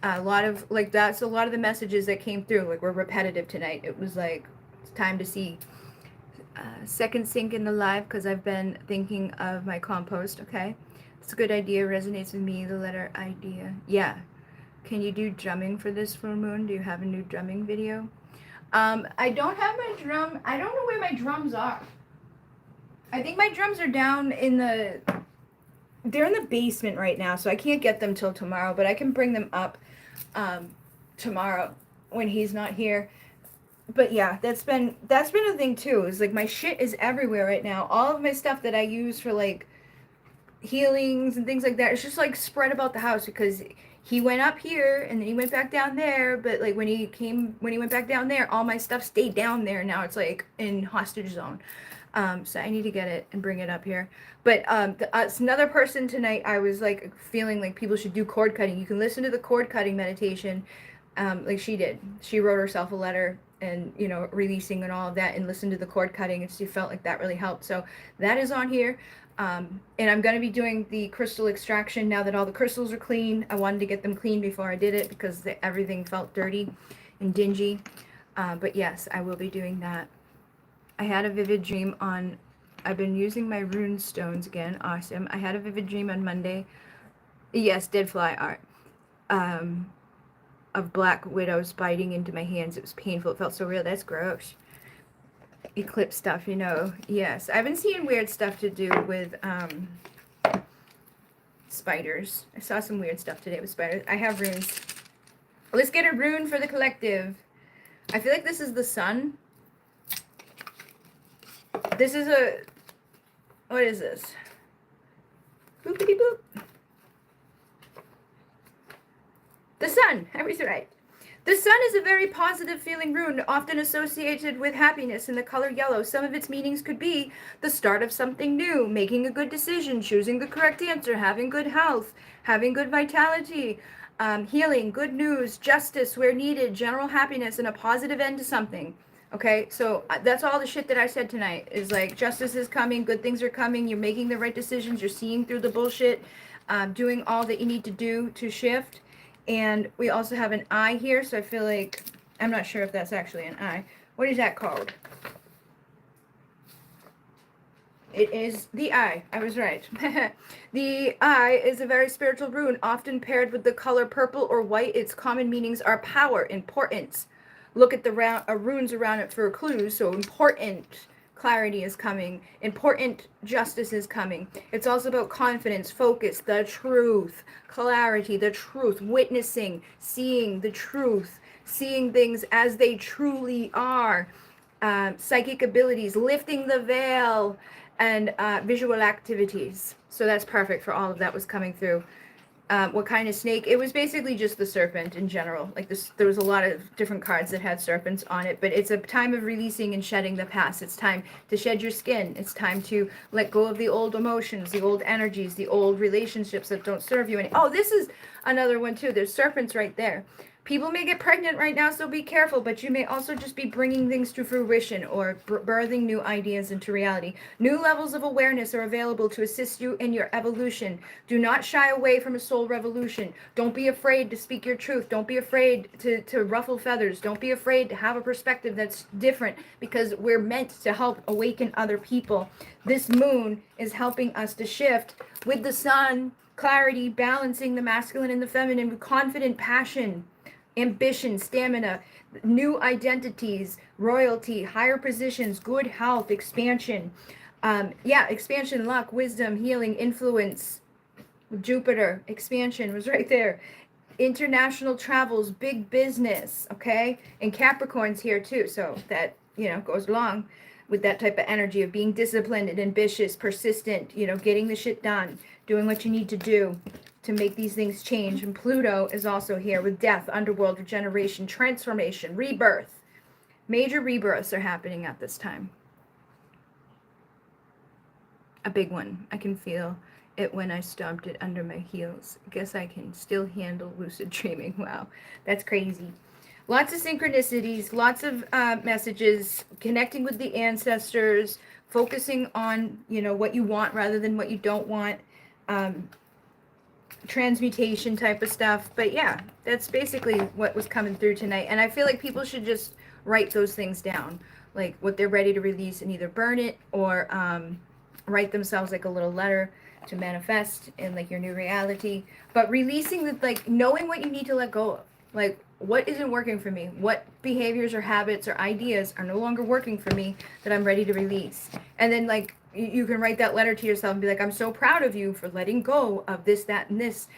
A lot of, like that's a lot of the messages that came through, like were repetitive tonight. It was like, it's time to see. Second sink in the live because I've been thinking of my compost. Okay, it's a good idea. Resonates with me. The letter idea. Yeah. Can you do drumming for this full moon? Do you have a new drumming video? I don't have my drum. I don't know where my drums are. I think my drums are down in the... They're in the basement right now, so I can't get them till tomorrow, but I can bring them up tomorrow when he's not here. But yeah, that's been a thing too. Is like my shit is everywhere right now. All of my stuff that I use for like, healings and things like that. It's just like spread about the house because he went up here and then he went back down there. But like when he went back down there, all my stuff stayed down there. Now it's like in hostage zone. So I need to get it and bring it up here. But it's another person tonight. I was like feeling like people should do cord cutting. You can listen to the cord cutting meditation, like she did. She wrote herself a letter and releasing and all of that, and listen to the cord cutting, and she felt like that really helped. So that is on here. And I'm going to be doing the crystal extraction now that all the crystals are clean. I wanted to get them clean before I did it because everything felt dirty and dingy. But yes, I will be doing that. I had a vivid dream on, I've been using my rune stones again. Awesome. I had a vivid dream on Monday. Yes, dead fly art. Of black widows biting into my hands. It was painful. It felt so real. That's gross. Eclipse stuff, Yes, I've been seeing weird stuff to do with spiders. I saw some weird stuff today with spiders. I have runes. Let's get a rune for the collective. I feel like this is the sun. This is what is this? Boopity boop. The sun. I was right. The sun is a very positive feeling rune, often associated with happiness in the color yellow. Some of its meanings could be the start of something new, making a good decision, choosing the correct answer, having good health, having good vitality, healing, good news, justice where needed, general happiness, and a positive end to something. Okay, so that's all the shit that I said tonight is like justice is coming, good things are coming, you're making the right decisions, you're seeing through the bullshit, doing all that you need to do to shift. And we also have an eye here, so I feel like, I'm not sure if that's actually an eye. What is that called? It is the eye. I was right. The eye is a very spiritual rune, often paired with the color purple or white. Its common meanings are power, importance. Look at the runes around it for clues. So important clarity is coming. Important justice is coming. It's also about confidence, focus, the truth, clarity, the truth, witnessing, seeing the truth, seeing things as they truly are. Psychic abilities, lifting the veil, and visual activities. So that's perfect for all of that was coming through. What kind of snake? It was basically just the serpent in general. Like this, there was a lot of different cards that had serpents on it, but it's a time of releasing and shedding the past. It's time to shed your skin. It's time to let go of the old emotions, the old energies, the old relationships that don't serve you any. Oh, this is another one too. There's serpents right there. People may get pregnant right now, so be careful, but you may also just be bringing things to fruition or birthing new ideas into reality. New levels of awareness are available to assist you in your evolution. Do not shy away from a soul revolution. Don't be afraid to speak your truth. Don't be afraid to ruffle feathers. Don't be afraid to have a perspective that's different, because we're meant to help awaken other people. This moon is helping us to shift with the sun, clarity, balancing the masculine and the feminine with confident passion, ambition, stamina, new identities, royalty, higher positions, good health, expansion. Expansion, luck, wisdom, healing, influence. Jupiter, expansion was right there. International travels, big business, okay? And Capricorn's here too, so that, goes along with that type of energy of being disciplined and ambitious, persistent, getting the shit done, doing what you need to do to make these things change. And Pluto is also here with death, underworld, regeneration, transformation, rebirth. Major rebirths are happening at this time. A big one. I can feel it when I stomped it under my heels. I guess I can still handle lucid dreaming. Wow, that's crazy. Lots of synchronicities, lots of messages, connecting with the ancestors, focusing on, what you want rather than what you don't want. Transmutation type of stuff. But yeah, that's basically what was coming through tonight. And I feel like people should just write those things down, like what they're ready to release, and either burn it or write themselves like a little letter to manifest in like your new reality. But releasing the, like, knowing what you need to let go of, like what isn't working for me, what behaviors or habits or ideas are no longer working for me that I'm ready to release. And then like you can write that letter to yourself and be like, I'm so proud of you for letting go of this, that, and this,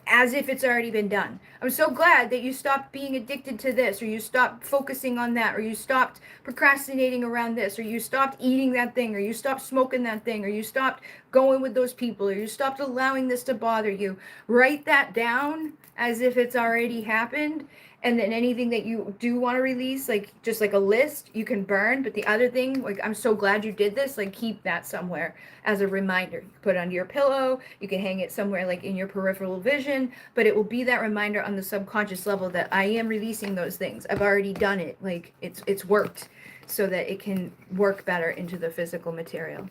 as if it's already been done. I'm so glad that you stopped being addicted to this, or you stopped focusing on that, or you stopped procrastinating around this, or you stopped eating that thing, or you stopped smoking that thing, or you stopped going with those people, or you stopped allowing this to bother you. Write that down as if it's already happened. And then anything that you do want to release, like just like a list, you can burn. But the other thing, like, I'm so glad you did this, like, keep that somewhere as a reminder. You put it under your pillow, you can hang it somewhere like in your peripheral vision, but it will be that reminder on the subconscious level that I am releasing those things. I've already done it. Like, it's worked, so that it can work better into the physical material.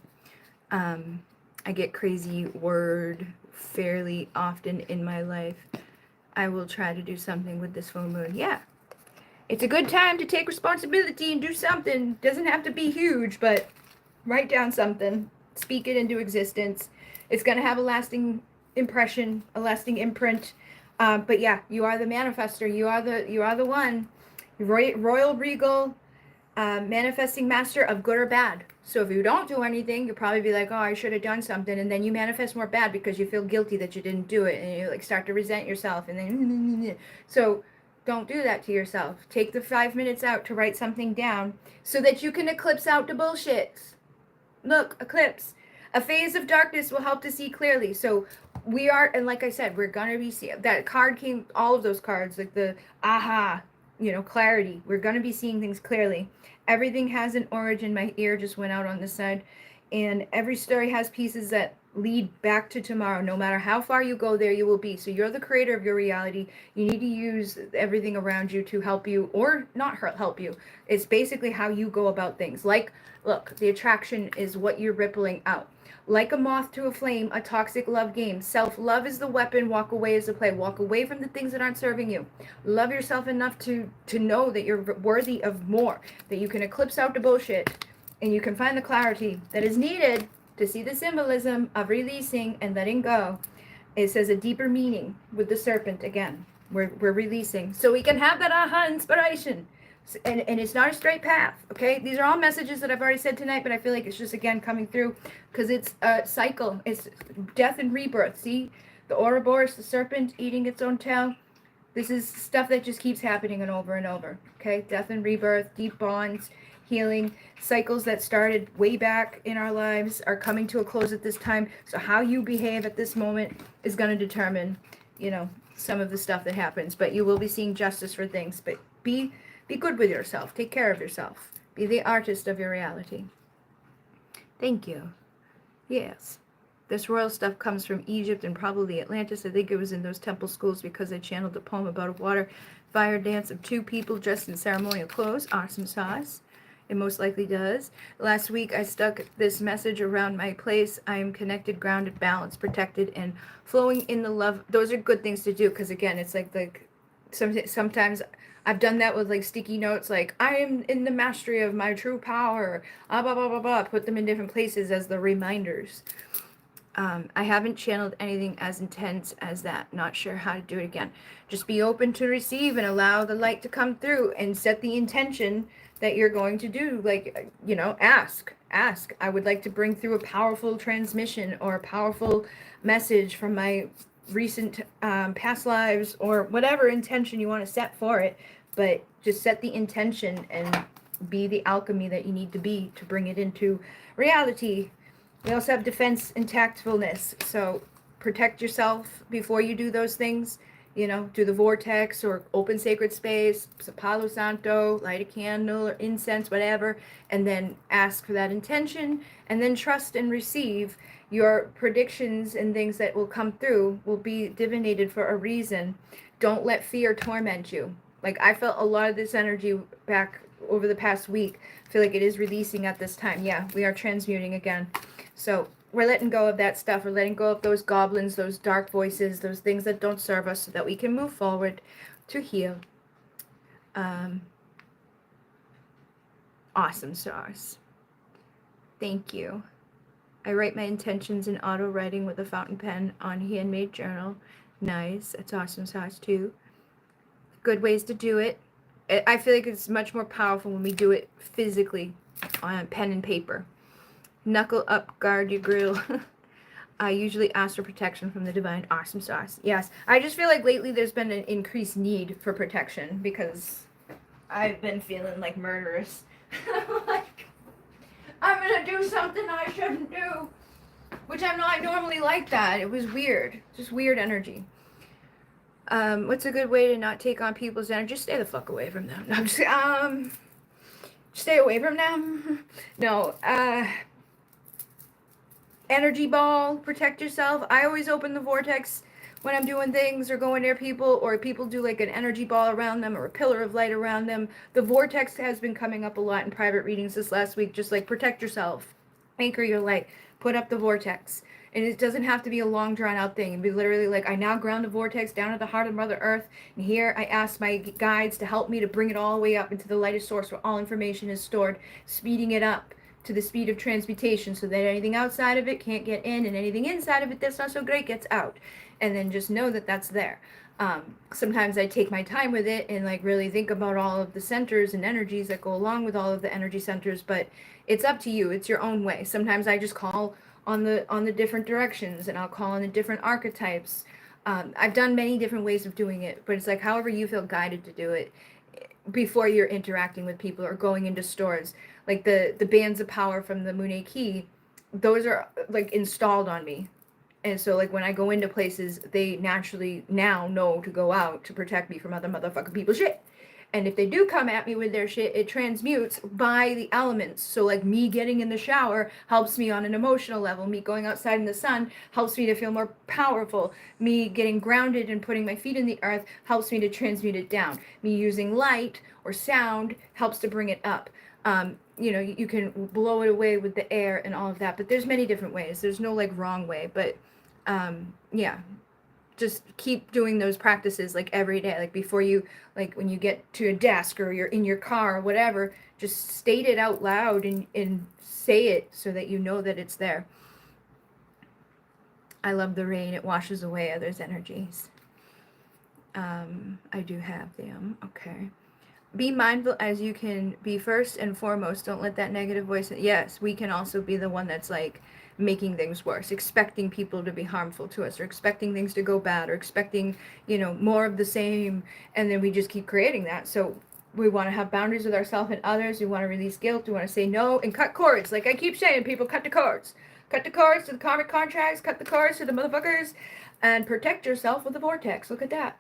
I get crazy word fairly often in my life. I will try to do something with this full moon. Yeah. It's a good time to take responsibility and do something. Doesn't have to be huge, but write down something. Speak it into existence. It's going to have a lasting impression, a lasting imprint. But yeah, you are the manifester. You are the one. Royal Regal, manifesting master of good or bad. So if you don't do anything, you'll probably be like, oh, I should have done something. And then you manifest more bad because you feel guilty that you didn't do it. And you like start to resent yourself. And then, so don't do that to yourself. Take the 5 minutes out to write something down so that you can eclipse out the bullshit. Look, eclipse. A phase of darkness will help to see clearly. So we are, and like I said, we're going to be seeing, that card came, all of those cards, like the aha, clarity. We're going to be seeing things clearly. Everything has an origin. My ear just went out on this side. And every story has pieces that lead back to tomorrow. No matter how far you go, there you will be. So you're the creator of your reality. You need to use everything around you to help you or not help you. It's basically how you go about things. Like, look, the attraction is what you're rippling out. Like a moth to a flame, a toxic love game. Self-love is the weapon. Walk away is the play. Walk away from the things that aren't serving you. Love yourself enough to know that you're worthy of more, that you can eclipse out the bullshit, and you can find the clarity that is needed to see the symbolism of releasing and letting go. It says a deeper meaning with the serpent again. We're releasing. So we can have that aha inspiration. And it's not a straight path, okay? These are all messages that I've already said tonight, but I feel like it's just, again, coming through because it's a cycle. It's death and rebirth. See? The Ouroboros, the serpent eating its own tail. This is stuff that just keeps happening and over, okay? Death and rebirth, deep bonds, healing, cycles that started way back in our lives are coming to a close at this time. So how you behave at this moment is going to determine, some of the stuff that happens. But you will be seeing justice for things. But be good with yourself. Take care of yourself. Be the artist of your reality. Thank you. Yes. This royal stuff comes from Egypt and probably Atlantis. I think it was in those temple schools because I channeled a poem about a water fire dance of two people dressed in ceremonial clothes. Awesome sauce. It most likely does. Last week I stuck this message around my place. I am connected, grounded, balanced, protected, and flowing in the love. Those are good things to do because, again, it's like sometimes I've done that with like sticky notes, like I am in the mastery of my true power, blah, blah, blah, blah. Put them in different places as the reminders. I haven't channeled anything as intense as that. Not sure how to do it again. Just be open to receive and allow the light to come through and set the intention that you're going to do. Like, ask. I would like to bring through a powerful transmission or a powerful message from my recent past lives or whatever intention you want to set for it. But just set the intention and be the alchemy that you need to be to bring it into reality. We also have defense and tactfulness. So protect yourself before you do those things. Do the vortex or open sacred space, Palo Santo, light a candle or incense, whatever, and then ask for that intention, and then trust and receive. Your predictions and things that will come through will be divinated for a reason. Don't let fear torment you. Like, I felt a lot of this energy back over the past week. I feel like it is releasing at this time. Yeah, we are transmuting again. So we're letting go of that stuff. We're letting go of those goblins, those dark voices, those things that don't serve us, so that we can move forward to heal. Awesome sauce. Thank you. I write my intentions in auto writing with a fountain pen on handmade journal. Nice. That's awesome sauce too. Good ways to do it. I feel like it's much more powerful when we do it physically on pen and paper. Knuckle up, guard your grill. I usually ask for protection from the divine. Awesome sauce. Yes. I just feel like lately there's been an increased need for protection because I've been feeling like murderous. Like, I'm gonna do something I shouldn't do. Which I'm not normally like that. It was weird. Just weird energy. What's a good way to not take on people's energy? Just stay the fuck away from them. No, stay away from them. No, energy ball, protect yourself. I always open the vortex when I'm doing things or going near people, or people do like an energy ball around them or a pillar of light around them. The vortex has been coming up a lot in private readings this last week. Just like protect yourself, anchor your light, put up the vortex. And it doesn't have to be a long drawn out thing. It'd be literally like, I now ground the vortex down at the heart of Mother Earth. And here I ask my guides to help me to bring it all the way up into the lightest source where all information is stored, speeding it up to the speed of transmutation so that anything outside of it can't get in, and anything inside of it that's not so great gets out. And then just know that that's there. Sometimes I take my time with it and like really think about all of the centers and energies that go along with all of the energy centers, but it's up to you. It's your own way. Sometimes I just call on the different directions, and I'll call on the different archetypes. I've done many different ways of doing it, but it's like however you feel guided to do it before you're interacting with people or going into stores. Like the bands of power from the Moon Key, those are like installed on me. And so like when I go into places, they naturally now know to go out to protect me from other motherfucking people's shit. And if they do come at me with their shit, it transmutes by the elements. So like me getting in the shower helps me on an emotional level. Me going outside in the sun helps me to feel more powerful. Me getting grounded and putting my feet in the earth helps me to transmute it down. Me using light or sound helps to bring it up. You can blow it away with the air and all of that, but there's many different ways. There's no like wrong way, but yeah, just keep doing those practices like every day. Like before you, like when you get to a desk or you're in your car or whatever, just state it out loud and say it so that you know that it's there. I love the rain. It washes away others' energies. I do have them. Okay. Be mindful as you can be first and foremost. Don't let that negative voice. Yes, we can also be the one that's like making things worse, expecting people to be harmful to us, or expecting things to go bad, or expecting, more of the same. And then we just keep creating that. So we want to have boundaries with ourselves and others. We want to release guilt. We want to say no and cut cords. Like I keep saying, people, cut the cords. Cut the cords to the karmic contracts. Cut the cords to the motherfuckers. And protect yourself with the vortex. Look at that.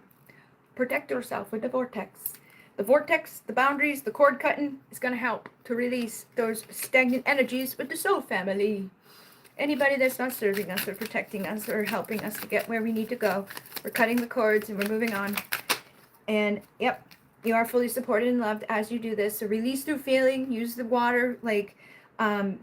Protect yourself with the vortex. The vortex, the boundaries, the cord cutting is going to help to release those stagnant energies with the soul family. Anybody that's not serving us or protecting us or helping us to get where we need to go, we're cutting the cords and we're moving on. And yep, you are fully supported and loved as you do this. So release through feeling, use the water,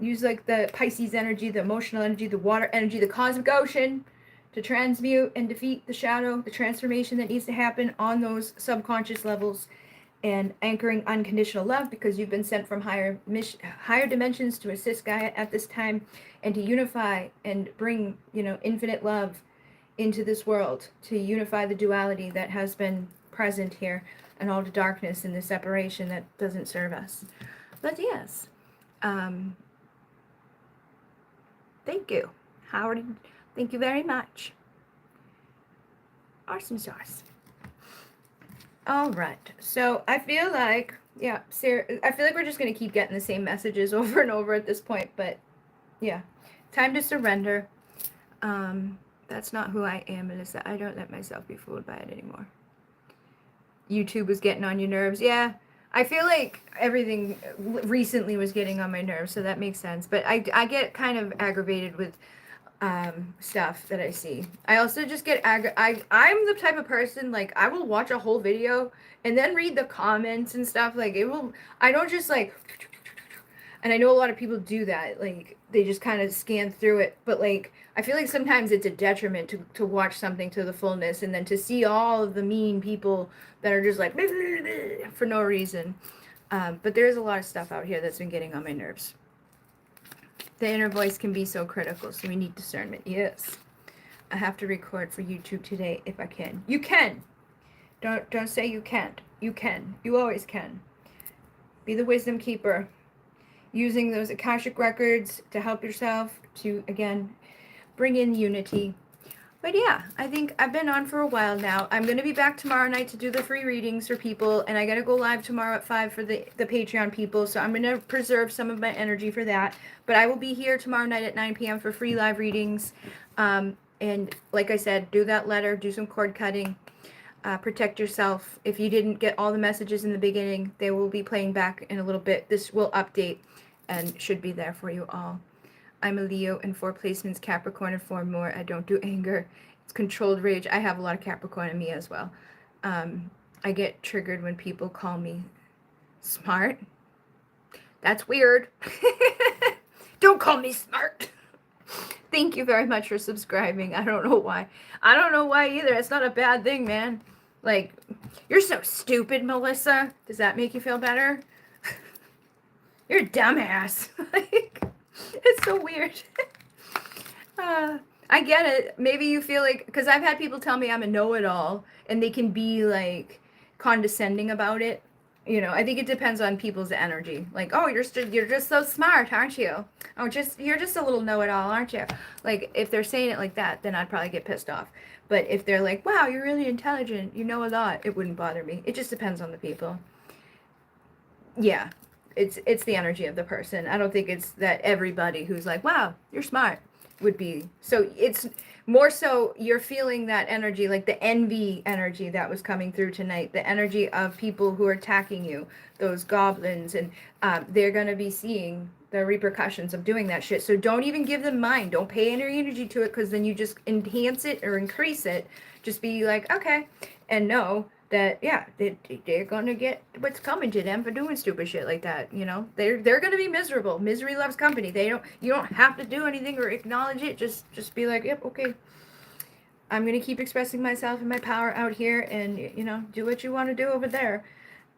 use like the Pisces energy, the emotional energy, the water energy, the cosmic ocean, to transmute and defeat the shadow, the transformation that needs to happen on those subconscious levels. And anchoring unconditional love, because you've been sent from higher dimensions to assist Gaia at this time, and to unify and bring infinite love into this world, to unify the duality that has been present here and all the darkness and the separation that doesn't serve us. But yes, thank you, Howard. Thank you very much. Awesome sauce. All right, so I feel like, yeah, Sarah, I feel like we're just going to keep getting the same messages over and over at this point, but yeah, time to surrender. That's not who I am, Melissa. I don't let myself be fooled by it anymore. YouTube was getting on your nerves. Yeah, I feel like everything recently was getting on my nerves, so that makes sense, but I get kind of aggravated with stuff that I see. I also just get I'm the type of person, like, I will watch a whole video and then read the comments and stuff. Like, I don't just like, and I know a lot of people do that, like they just kind of scan through it, but like I feel like sometimes it's a detriment to watch something to the fullness and then to see all of the mean people that are just like for no reason. But there's a lot of stuff out here that's been getting on my nerves. The inner voice can be so critical, so we need discernment. Yes. I have to record for YouTube today if I can. You can. Don't say you can't. You can. You always can. Be the wisdom keeper. Using those Akashic records to help yourself to, again, bring in unity. But yeah, I think I've been on for a while now. I'm going to be back tomorrow night to do the free readings for people, and I got to go live tomorrow at 5 for the Patreon people, so I'm going to preserve some of my energy for that. But I will be here tomorrow night at 9 p.m. for free live readings. And like I said, do that letter, do some cord cutting, protect yourself. If you didn't get all the messages in the beginning, they will be playing back in a little bit. This will update and should be there for you all. I'm a Leo in 4 placements, Capricorn in 4 more. I don't do anger. It's controlled rage. I have a lot of Capricorn in me as well. I get triggered when people call me smart. That's weird. Don't call me smart. Thank you very much for subscribing. I don't know why. I don't know why either. It's not a bad thing, man. Like, you're so stupid, Melissa. Does that make you feel better? You're a dumbass. Like, it's so weird. I get it. Maybe you feel like, because I've had people tell me I'm a know-it-all, and they can be like condescending about it. You know, I think it depends on people's energy. Like, oh, you're just so smart, aren't you? Oh, you're just a little know-it-all, aren't you? Like, if they're saying it like that, then I'd probably get pissed off. But if they're like, wow, you're really intelligent, you know a lot, it wouldn't bother me. It just depends on the people. Yeah, it's the energy of the person. I don't think it's that everybody who's like, wow, you're smart would be. So it's more so you're feeling that energy, like the envy energy that was coming through tonight, the energy of people who are attacking you, those goblins, and they're going to be seeing the repercussions of doing that shit. So don't even give them mind. Don't pay any energy to it, because then you just enhance it or increase it. Just be like, okay, and know that, yeah, they're gonna get what's coming to them for doing stupid shit like that. You know, they're gonna be miserable. Misery loves company. You don't have to do anything or acknowledge it. Just be like, yep, okay, I'm gonna keep expressing myself and my power out here, and you know, do what you want to do over there.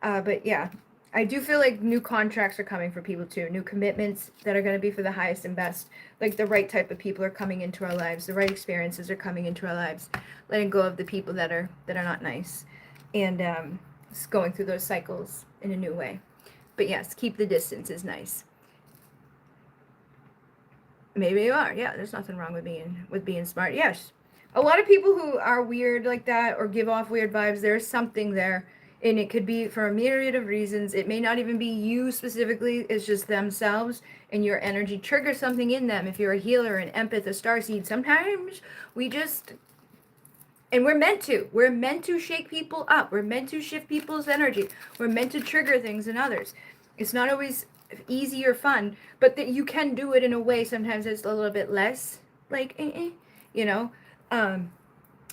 But yeah, I do feel like new contracts are coming for people too. New commitments that are going to be for the highest and best. Like the right type of people are coming into our lives. The right experiences are coming into our lives. Letting go of the people that are not nice, and just going through those cycles in a new way. But yes, keep the distance is nice. Maybe you are. Yeah, there's nothing wrong with being smart. Yes, a lot of people who are weird like that or give off weird vibes, there's something there. And it could be for a myriad of reasons. It may not even be you specifically. It's just themselves, and your energy triggers something in them. If you're a healer, an empath, a starseed, sometimes we just, and we're meant to shake people up. We're meant to shift people's energy. We're meant to trigger things in others. It's not always easy or fun, but that you can do it in a way sometimes it's a little bit less like, you know.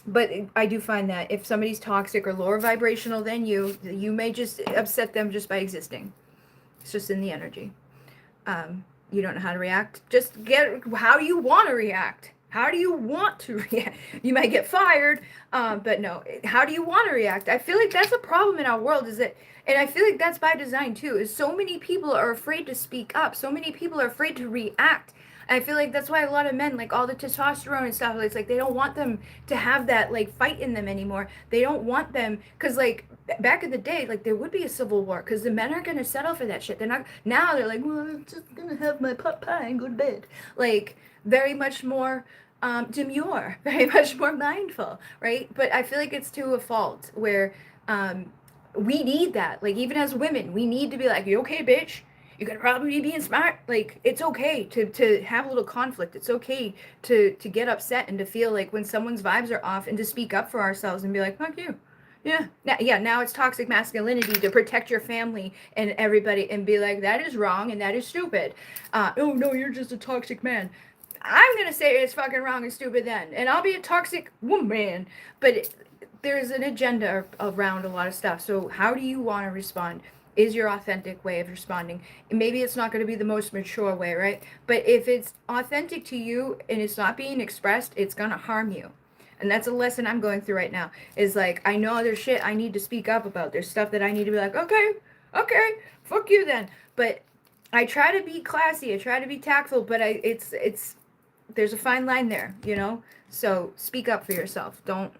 But I do find that if somebody's toxic or lower vibrational than you may just upset them just by existing. It's just in the energy. You don't know how to react. Just get how you want to react. How do you want to react? You might get fired, but no. How do you want to react? I feel like that's a problem in our world, is that, and I feel like that's by design too, is so many people are afraid to speak up. So many people are afraid to react. I feel like that's why a lot of men, like all the testosterone and stuff, it's like they don't want them to have that like fight in them anymore. They don't want them, because like back in the day, like there would be a civil war, because the men are going to settle for that shit. They're not, now they're like, well, I'm just going to have my pot pie and go to bed. Like very much more demure, very much more mindful, right? But I feel like it's to a fault where we need that. Like even as women, we need to be like, you okay, bitch? You could probably be being smart. Like it's okay to have a little conflict. It's okay to get upset and to feel like when someone's vibes are off, and to speak up for ourselves and be like, fuck you. Yeah. Now it's toxic masculinity to protect your family and everybody and be like, that is wrong and that is stupid. Oh no, you're just a toxic man. I'm gonna say it's fucking wrong and stupid then, and I'll be a toxic woman. But there's an agenda around a lot of stuff. So how do you want to respond? Is your authentic way of responding? And maybe it's not going to be the most mature way, right? But if it's authentic to you and it's not being expressed, it's going to harm you. And that's a lesson I'm going through right now. Is like, I know there's shit I need to speak up about. There's stuff that I need to be like, okay, fuck you then. But I try to be classy. I try to be tactful. But it's there's a fine line there, you know? So speak up for yourself. Don't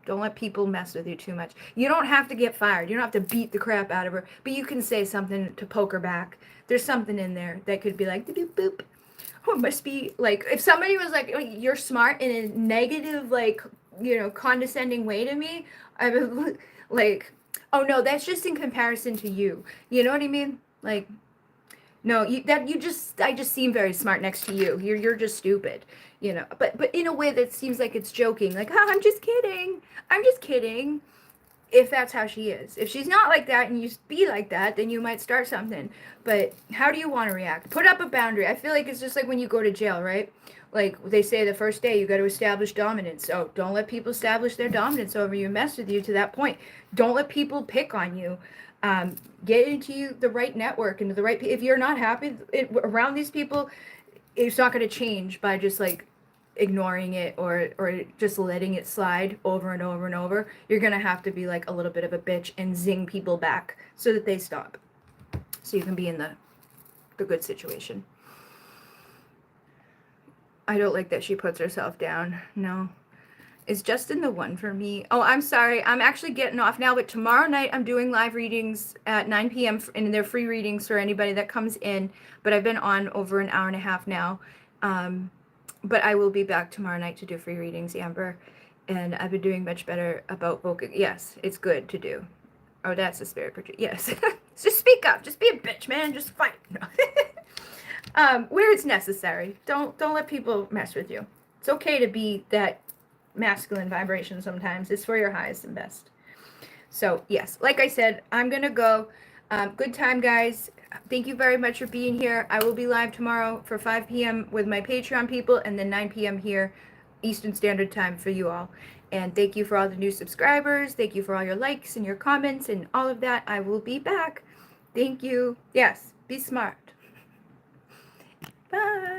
let people mess with you too much. You don't have to get fired. You don't have to beat the crap out of her. But you can say something to poke her back. There's something in there that could be like, boop, boop. oh, must be like, if somebody was like, oh, you're smart in a negative, like, you know, condescending way to me, I would like, oh no, that's just in comparison to you. You know what I mean? Like, no, I just seem very smart next to you. You're just stupid, you know. But in a way that seems like it's joking, like, oh, I'm just kidding. I'm just kidding. If that's how she is. If she's not like that and you be like that, then you might start something. But how do you want to react? Put up a boundary. I feel like it's just like when you go to jail, right? Like they say the first day you got to establish dominance. So don't let people establish their dominance over you, mess with you to that point. Don't let people pick on you. Get into the right network, into the right. If you're not happy around these people, it's not going to change by just like ignoring it or just letting it slide over and over and over. You're going to have to be like a little bit of a bitch and zing people back so that they stop. So you can be in the good situation. I don't like that she puts herself down. No. Is Justin the one for me? Oh, I'm sorry. I'm actually getting off now, but tomorrow night I'm doing live readings at 9 p.m. and they're free readings for anybody that comes in. But I've been on over an hour and a half now. But I will be back tomorrow night to do free readings, Amber. And I've been doing much better about vocal. Yes, it's good to do. Oh, that's the spirit. Yes. Just speak up. Just be a bitch, man. Just fight. Where it's necessary. Don't let people mess with you. It's okay to be that masculine vibration sometimes. It's for your highest and best. So, yes, like I said, I'm going to go. Good time, guys. Thank you very much for being here. I will be live tomorrow for 5 p.m. with my Patreon people and then 9 p.m. here, Eastern Standard Time for you all. And thank you for all the new subscribers. Thank you for all your likes and your comments and all of that. I will be back. Thank you. Yes, be smart. Bye.